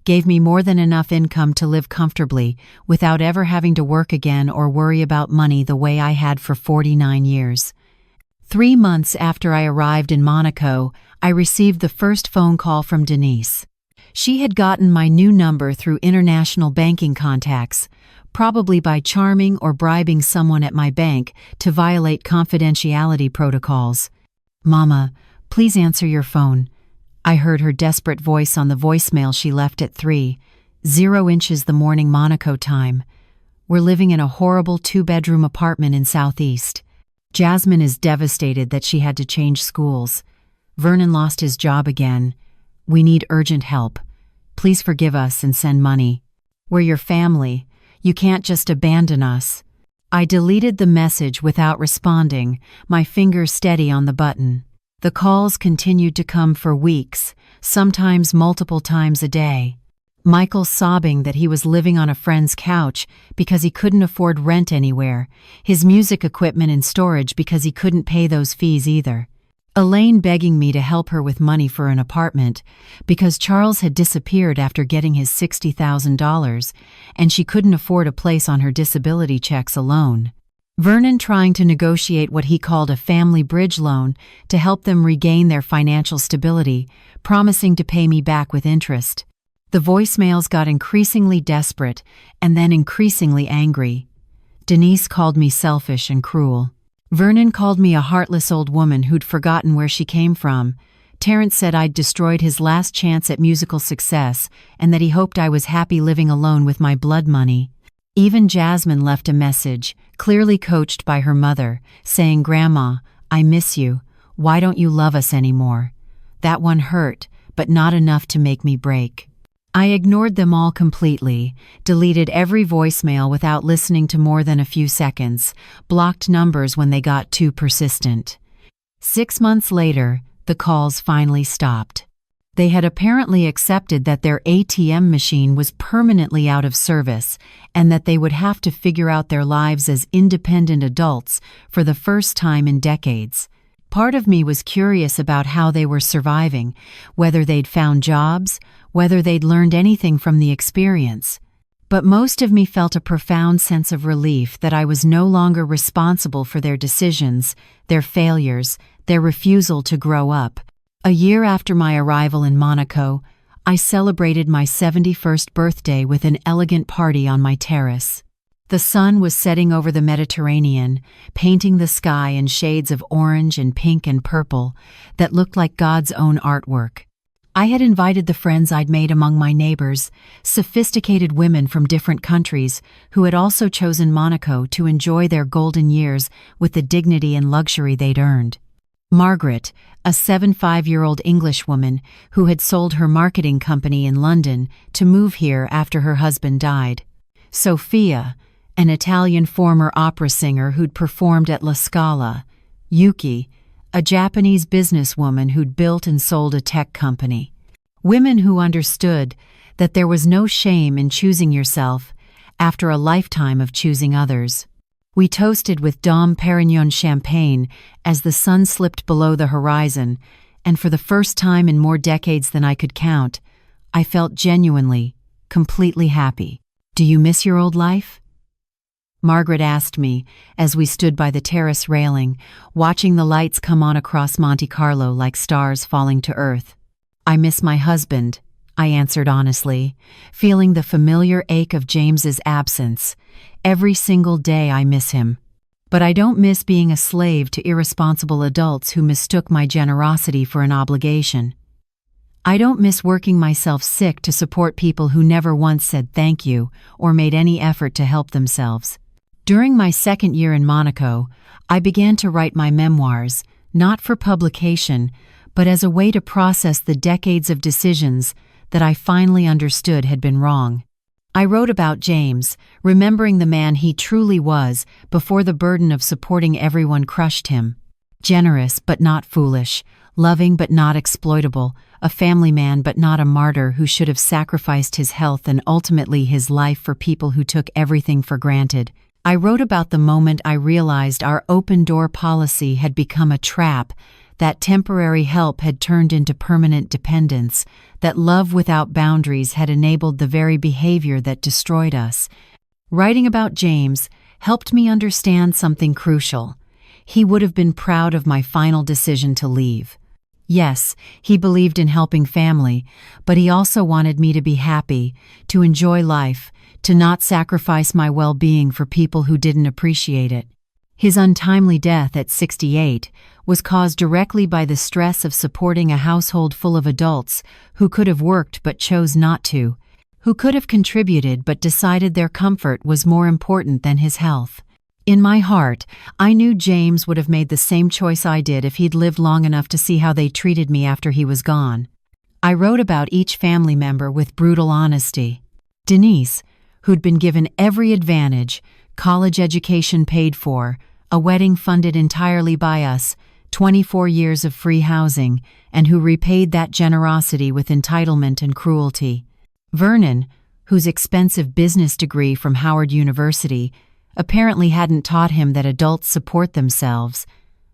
gave me more than enough income to live comfortably without ever having to work again or worry about money the way I had for 49 years. 3 months after I arrived in Monaco, I received the first phone call from Denise. She had gotten my new number through international banking contacts, probably by charming or bribing someone at my bank to violate confidentiality protocols. "Mama, please answer your phone." I heard her desperate voice on the voicemail she left at 3:00 the morning Monaco time. "We're living in a horrible 2-bedroom apartment in Southeast. Jasmine is devastated that she had to change schools. Vernon lost his job again. We need urgent help. Please forgive us and send money. We're your family. You can't just abandon us." I deleted the message without responding, my finger steady on the button. The calls continued to come for weeks, sometimes multiple times a day. Michael sobbing that he was living on a friend's couch because he couldn't afford rent anywhere, his music equipment in storage because he couldn't pay those fees either. Elaine begging me to help her with money for an apartment because Charles had disappeared after getting his $60,000 and she couldn't afford a place on her disability checks alone. Vernon trying to negotiate what he called a family bridge loan to help them regain their financial stability, promising to pay me back with interest. The voicemails got increasingly desperate and then increasingly angry. Denise called me selfish and cruel. Vernon called me a heartless old woman who'd forgotten where she came from. Terrence said I'd destroyed his last chance at musical success and that he hoped I was happy living alone with my blood money. Even Jasmine left a message, clearly coached by her mother, saying, "Grandma, I miss you. Why don't you love us anymore?" That one hurt, but not enough to make me break. I ignored them all completely, deleted every voicemail without listening to more than a few seconds, blocked numbers when they got too persistent. 6 months later, the calls finally stopped. They had apparently accepted that their ATM machine was permanently out of service and that they would have to figure out their lives as independent adults for the first time in decades. Part of me was curious about how they were surviving, whether they'd found jobs, whether they'd learned anything from the experience. But most of me felt a profound sense of relief that I was no longer responsible for their decisions, their failures, their refusal to grow up. A year after my arrival in Monaco, I celebrated my 71st birthday with an elegant party on my terrace. The sun was setting over the Mediterranean, painting the sky in shades of orange and pink and purple that looked like God's own artwork. I had invited the friends I'd made among my neighbors, sophisticated women from different countries who had also chosen Monaco to enjoy their golden years with the dignity and luxury they'd earned. Margaret, a 75-year-old Englishwoman who had sold her marketing company in London to move here after her husband died. Sophia, an Italian former opera singer who'd performed at La Scala. Yuki, a Japanese businesswoman who'd built and sold a tech company. Women who understood that there was no shame in choosing yourself after a lifetime of choosing others. We toasted with Dom Perignon champagne as the sun slipped below the horizon, and for the first time in more decades than I could count, I felt genuinely, completely happy. "Do you miss your old life?" Margaret asked me as we stood by the terrace railing, watching the lights come on across Monte Carlo like stars falling to earth. "I miss my husband," I answered honestly, feeling the familiar ache of James's absence. Every single day I miss him. But I don't miss being a slave to irresponsible adults who mistook my generosity for an obligation. I don't miss working myself sick to support people who never once said thank you or made any effort to help themselves. During my second year in Monaco, I began to write my memoirs, not for publication, but as a way to process the decades of decisions that I finally understood had been wrong. I wrote about James, remembering the man he truly was before the burden of supporting everyone crushed him. Generous but not foolish, loving but not exploitable, a family man but not a martyr who should have sacrificed his health and ultimately his life for people who took everything for granted. I wrote about the moment I realized our open-door policy had become a trap, that temporary help had turned into permanent dependence, that love without boundaries had enabled the very behavior that destroyed us. Writing about James helped me understand something crucial. He would have been proud of my final decision to leave. Yes, he believed in helping family, but he also wanted me to be happy, to enjoy life, to not sacrifice my well-being for people who didn't appreciate it. His untimely death at 68 was caused directly by the stress of supporting a household full of adults who could have worked but chose not to, who could have contributed but decided their comfort was more important than his health. In my heart, I knew James would have made the same choice I did if he'd lived long enough to see how they treated me after he was gone. I wrote about each family member with brutal honesty. Denise, who'd been given every advantage, college education paid for, a wedding funded entirely by us, 24 years of free housing, and who repaid that generosity with entitlement and cruelty. Vernon, whose expensive business degree from Howard University apparently hadn't taught him that adults support themselves,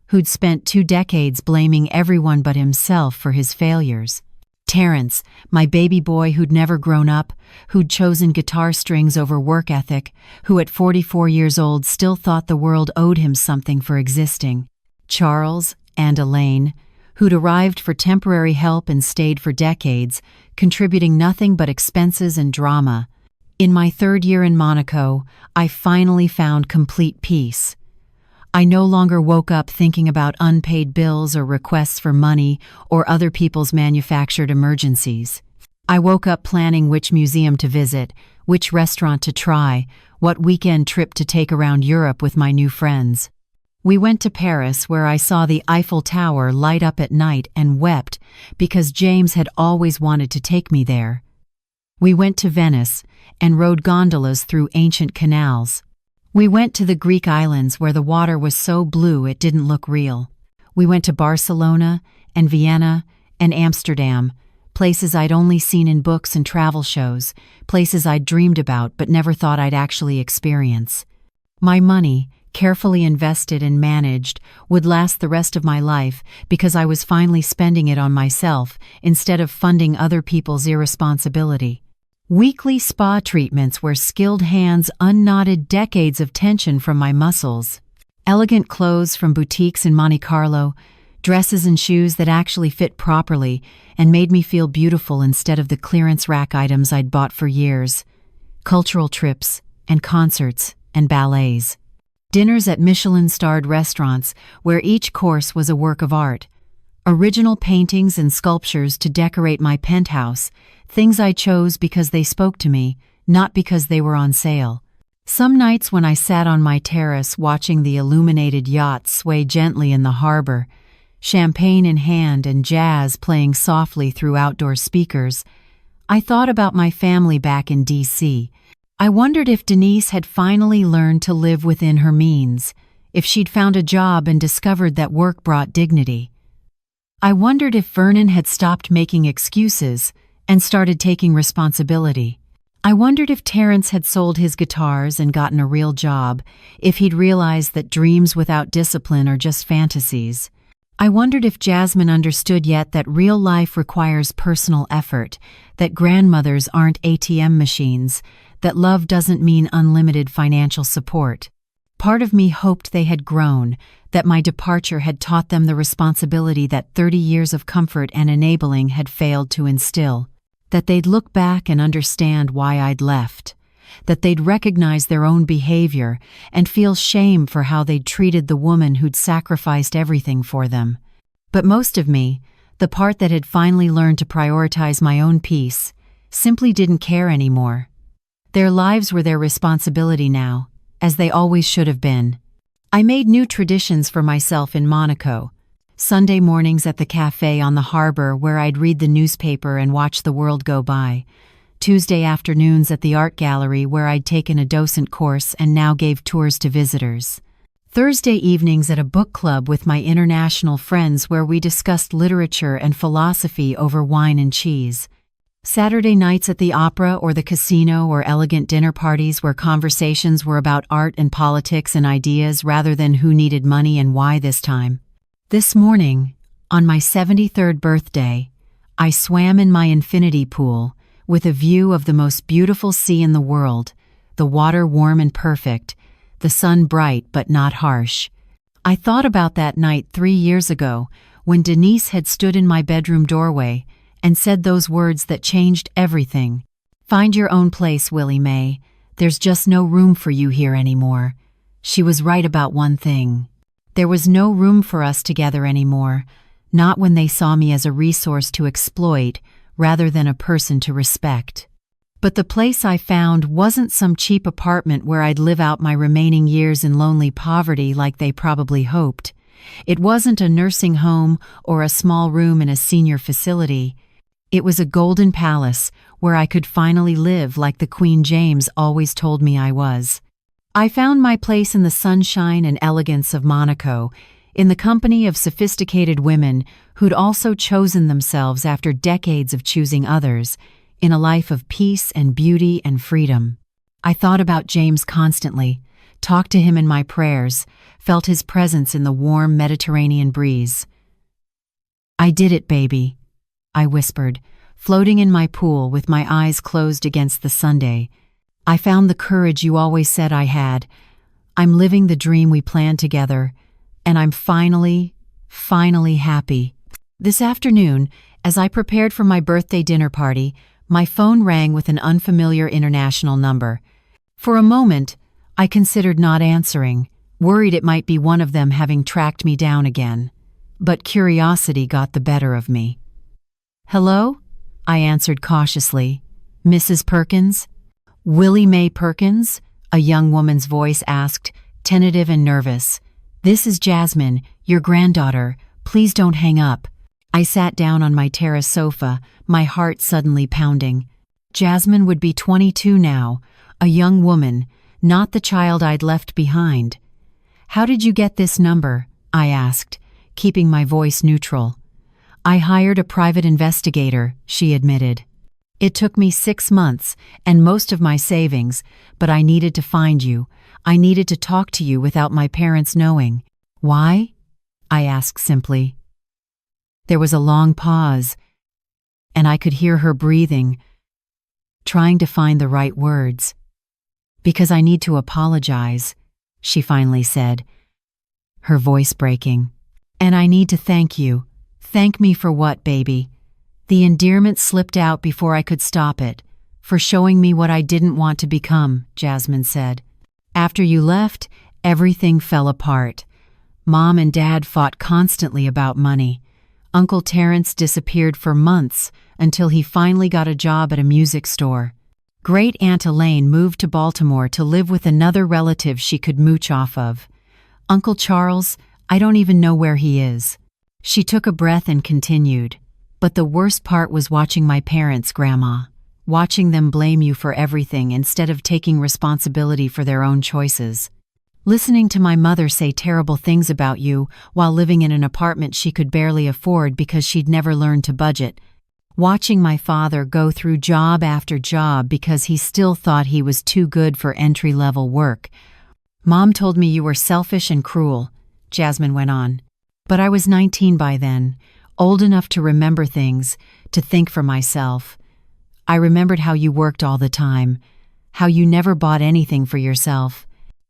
who'd spent 2 decades blaming everyone but himself for his failures. Terrence, my baby boy who'd never grown up, who'd chosen guitar strings over work ethic, who at 44 years old still thought the world owed him something for existing. Charles and Elaine, who'd arrived for temporary help and stayed for decades, contributing nothing but expenses and drama. In my 3rd year in Monaco, I finally found complete peace. I no longer woke up thinking about unpaid bills or requests for money or other people's manufactured emergencies. I woke up planning which museum to visit, which restaurant to try, what weekend trip to take around Europe with my new friends. We went to Paris, where I saw the Eiffel Tower light up at night and wept because James had always wanted to take me there. We went to Venice and rode gondolas through ancient canals. We went to the Greek islands where the water was so blue it didn't look real. We went to Barcelona and Vienna and Amsterdam, places I'd only seen in books and travel shows, places I'd dreamed about but never thought I'd actually experience. My money, carefully invested and managed, would last the rest of my life because I was finally spending it on myself instead of funding other people's irresponsibility. Weekly spa treatments where skilled hands unknotted decades of tension from my muscles. Elegant clothes from boutiques in Monte Carlo, dresses and shoes that actually fit properly and made me feel beautiful instead of the clearance rack items I'd bought for years. Cultural trips and concerts and ballets. Dinners at Michelin-starred restaurants where each course was a work of art. Original paintings and sculptures to decorate my penthouse, things I chose because they spoke to me, not because they were on sale. Some nights when I sat on my terrace watching the illuminated yachts sway gently in the harbor, champagne in hand and jazz playing softly through outdoor speakers, I thought about my family back in D.C. I wondered if Denise had finally learned to live within her means, if she'd found a job and discovered that work brought dignity. I wondered if Vernon had stopped making excuses and started taking responsibility. I wondered if Terrence had sold his guitars and gotten a real job, if he'd realized that dreams without discipline are just fantasies. I wondered if Jasmine understood yet that real life requires personal effort, that grandmothers aren't ATM machines, that love doesn't mean unlimited financial support. Part of me hoped they had grown, that my departure had taught them the responsibility that 30 years of comfort and enabling had failed to instill, that they'd look back and understand why I'd left, that they'd recognize their own behavior and feel shame for how they'd treated the woman who'd sacrificed everything for them. But most of me, the part that had finally learned to prioritize my own peace, simply didn't care anymore. Their lives were their responsibility now, as they always should have been. I made new traditions for myself in Monaco. Sunday mornings at the cafe on the harbor where I'd read the newspaper and watch the world go by. Tuesday afternoons at the art gallery where I'd taken a docent course and now gave tours to visitors. Thursday evenings at a book club with my international friends where we discussed literature and philosophy over wine and cheese. Saturday nights at the opera or the casino or elegant dinner parties where conversations were about art and politics and ideas rather than who needed money and why this time. This morning, on my 73rd birthday, I swam in my infinity pool with a view of the most beautiful sea in the world, the water warm and perfect, the sun bright but not harsh. I thought about that night 3 years ago when Denise had stood in my bedroom doorway and said those words that changed everything. "Find your own place, Willie Mae. There's just no room for you here anymore." She was right about one thing. There was no room for us together anymore, not when they saw me as a resource to exploit rather than a person to respect. But the place I found wasn't some cheap apartment where I'd live out my remaining years in lonely poverty like they probably hoped. It wasn't a nursing home or a small room in a senior facility. It was a golden palace where I could finally live like the Queen James always told me I was. I found my place in the sunshine and elegance of Monaco, in the company of sophisticated women who'd also chosen themselves after decades of choosing others, in a life of peace and beauty and freedom. I thought about James constantly, talked to him in my prayers, felt his presence in the warm Mediterranean breeze. "I did it, baby," I whispered, floating in my pool with my eyes closed against the Sunday. "I found the courage you always said I had. I'm living the dream we planned together, and I'm finally happy." This afternoon, as I prepared for my birthday dinner party, my phone rang with an unfamiliar international number. For a moment, I considered not answering, worried it might be one of them having tracked me down again. But curiosity got the better of me. "Hello?" I answered cautiously. "Mrs. Perkins?" "Willie Mae Perkins?" a young woman's voice asked, tentative and nervous. "This is Jasmine, your granddaughter. Please don't hang up." I sat down on my terrace sofa, my heart suddenly pounding. Jasmine would be 22 now, a young woman, not the child I'd left behind. "How did you get this number?" I asked, keeping my voice neutral. "I hired a private investigator," she admitted. "It took me 6 months and most of my savings, but I needed to find you. I needed to talk to you without my parents knowing." "Why?" I asked simply. There was a long pause, and I could hear her breathing, trying to find the right words. "Because I need to apologize," she finally said, her voice breaking. "And I need to thank you." "Thank me for what, baby?" The endearment slipped out before I could stop it. "For showing me what I didn't want to become," Jasmine said. "After you left, everything fell apart. Mom and Dad fought constantly about money. Uncle Terrence disappeared for months until he finally got a job at a music store. Great Aunt Elaine moved to Baltimore to live with another relative she could mooch off of. Uncle Charles, I don't even know where he is." She took a breath and continued. "But the worst part was watching my parents, Grandma. Watching them blame you for everything instead of taking responsibility for their own choices. Listening to my mother say terrible things about you while living in an apartment she could barely afford because she'd never learned to budget. Watching my father go through job after job because he still thought he was too good for entry-level work. Mom told me you were selfish and cruel," Jasmine went on. "But I was 19 by then, old enough to remember things, to think for myself. I remembered how you worked all the time, how you never bought anything for yourself,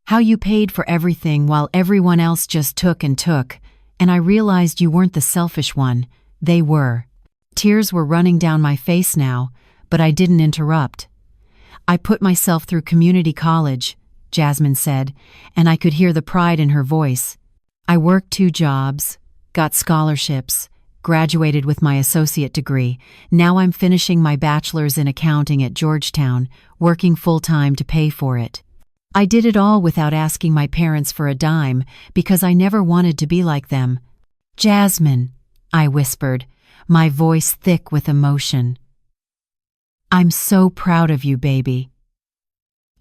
how you paid for everything while everyone else just took, and I realized you weren't the selfish one, they were." Tears were running down my face now, but I didn't interrupt. "I put myself through community college," Jasmine said, and I could hear the pride in her voice. "I worked 2 jobs, got scholarships, graduated with my associate degree. Now I'm finishing my bachelor's in accounting at Georgetown, working full-time to pay for it. I did it all without asking my parents for a dime because I never wanted to be like them. "Jasmine," I whispered, my voice thick with emotion. "I'm so proud of you, baby.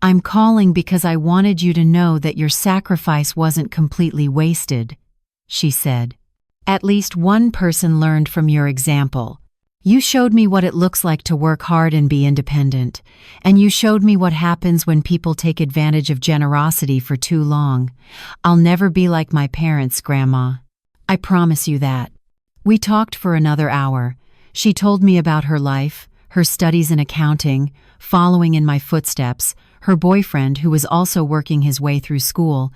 I'm calling because I wanted you to know that your sacrifice wasn't completely wasted," she said. "At least one person learned from your example. You showed me what it looks like to work hard and be independent, and you showed me what happens when people take advantage of generosity for too long. I'll never be like my parents, Grandma. I promise you that." We talked for another hour. She told me about her life, her studies in accounting, following in my footsteps, her boyfriend who was also working his way through school,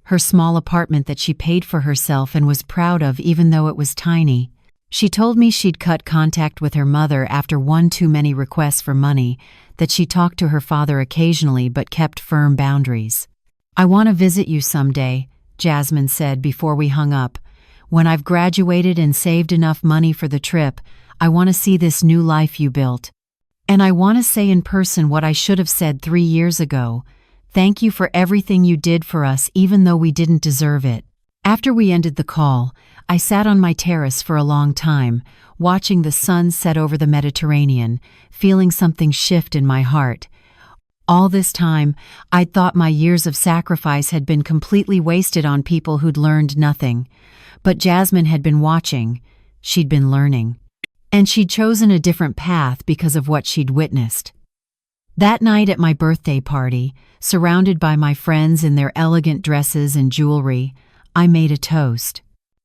her small apartment that she paid for herself and was proud of even though it was tiny. She told me she'd cut contact with her mother after one too many requests for money, that she talked to her father occasionally but kept firm boundaries. "I want to visit you someday," Jasmine said before we hung up. "When I've graduated and saved enough money for the trip, I want to see this new life you built. And I want to say in person what I should have said 3 years ago. Thank you for everything you did for us even though we didn't deserve it." After we ended the call, I sat on my terrace for a long time, watching the sun set over the Mediterranean, feeling something shift in my heart. All this time, I'd thought my years of sacrifice had been completely wasted on people who'd learned nothing. But Jasmine had been watching. She'd been learning. And she'd chosen a different path because of what she'd witnessed. That night at my birthday party, surrounded by my friends in their elegant dresses and jewelry, I made a toast.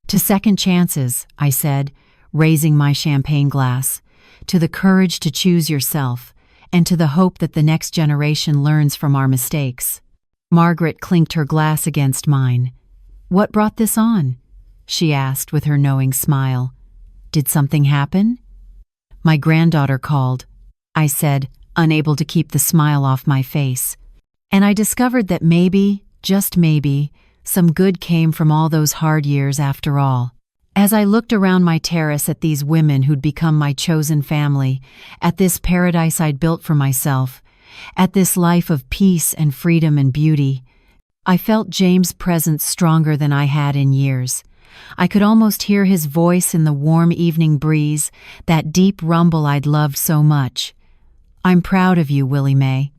"To second chances," I said, raising my champagne glass, "to the courage to choose yourself, and to the hope that the next generation learns from our mistakes." Margaret clinked her glass against mine. "What brought this on?" she asked with her knowing smile. "Did something happen?" "My granddaughter called," I said, unable to keep the smile off my face. "And I discovered that maybe, just maybe, some good came from all those hard years after all." As I looked around my terrace at these women who'd become my chosen family, at this paradise I'd built for myself, at this life of peace and freedom and beauty, I felt James' presence stronger than I had in years. I could almost hear his voice in the warm evening breeze, that deep rumble I'd loved so much. "I'm proud of you, Willie Mae.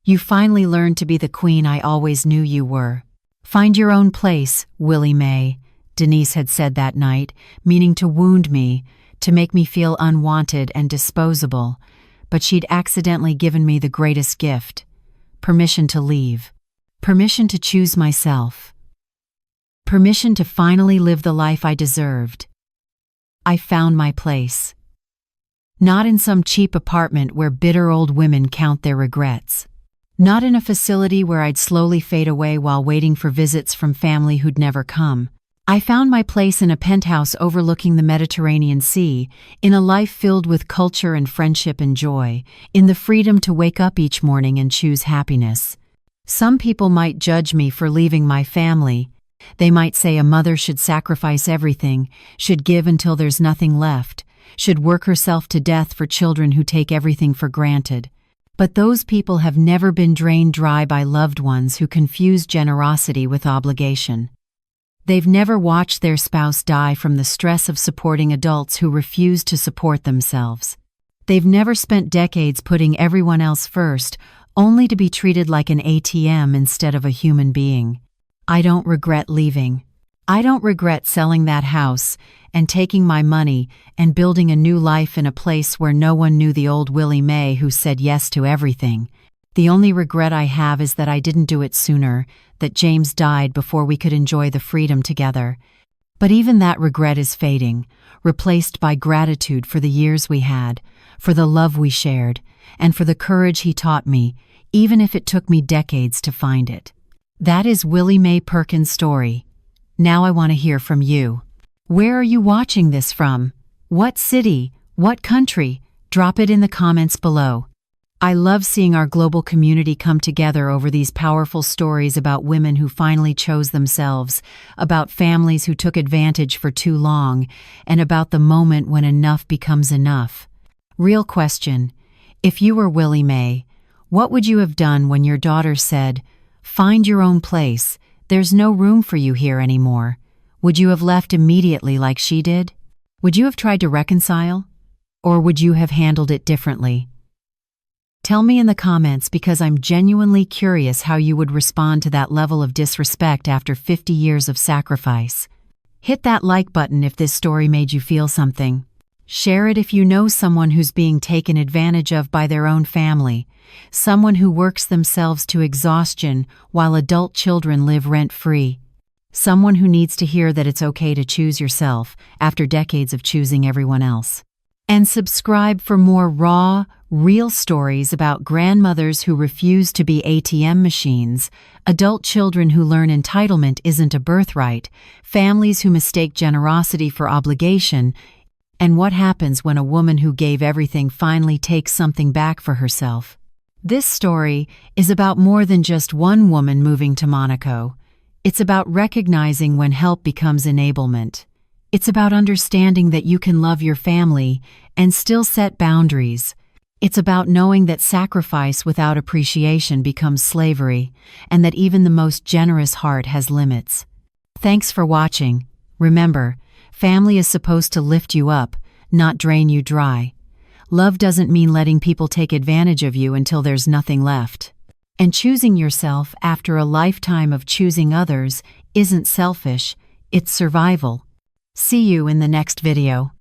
You finally learned to be the queen I always knew you were. Find your own place, Willie Mae," Denise had said that night, meaning to wound me, to make me feel unwanted and disposable. But she'd accidentally given me the greatest gift: permission to leave, permission to choose myself. Permission to finally live the life I deserved. I found my place. Not in some cheap apartment where bitter old women count their regrets. Not in a facility where I'd slowly fade away while waiting for visits from family who'd never come. I found my place in a penthouse overlooking the Mediterranean Sea, in a life filled with culture and friendship and joy, in the freedom to wake up each morning and choose happiness. Some people might judge me for leaving my family. They might say a mother should sacrifice everything, should give until there's nothing left, should work herself to death for children who take everything for granted. But those people have never been drained dry by loved ones who confuse generosity with obligation. They've never watched their spouse die from the stress of supporting adults who refuse to support themselves. They've never spent decades putting everyone else first, only to be treated like an ATM instead of a human being. I don't regret leaving. I don't regret selling that house and taking my money and building a new life in a place where no one knew the old Willie Mae who said yes to everything. The only regret I have is that I didn't do it sooner, that James died before we could enjoy the freedom together. But even that regret is fading, replaced by gratitude for the years we had, for the love we shared, and for the courage he taught me, even if it took me decades to find it. That is Willie Mae Perkins' story. Now I want to hear from you. Where are you watching this from? What city? What country? Drop it in the comments below. I love seeing our global community come together over these powerful stories about women who finally chose themselves, about families who took advantage for too long, and about the moment when enough becomes enough. Real question: if you were Willie Mae, what would you have done when your daughter said, "Find your own place, there's no room for you here anymore"? Would you have left immediately like she did? Would you have tried to reconcile? Or would you have handled it differently? Tell me in the comments because I'm genuinely curious how you would respond to that level of disrespect after 50 years of sacrifice. Hit that like button if this story made you feel something. Share it if you know someone who's being taken advantage of by their own family, someone who works themselves to exhaustion while adult children live rent-free, someone who needs to hear that it's okay to choose yourself after decades of choosing everyone else. And subscribe for more raw, real stories about grandmothers who refuse to be ATM machines, adult children who learn entitlement isn't a birthright, families who mistake generosity for obligation, and what happens when a woman who gave everything finally takes something back for herself. This story is about more than just one woman moving to Monaco. It's about recognizing when help becomes enablement. It's about understanding that you can love your family and still set boundaries. It's about knowing that sacrifice without appreciation becomes slavery, and that even the most generous heart has limits. Thanks for watching. Remember, family is supposed to lift you up, not drain you dry. Love doesn't mean letting people take advantage of you until there's nothing left. And choosing yourself after a lifetime of choosing others isn't selfish, it's survival. See you in the next video.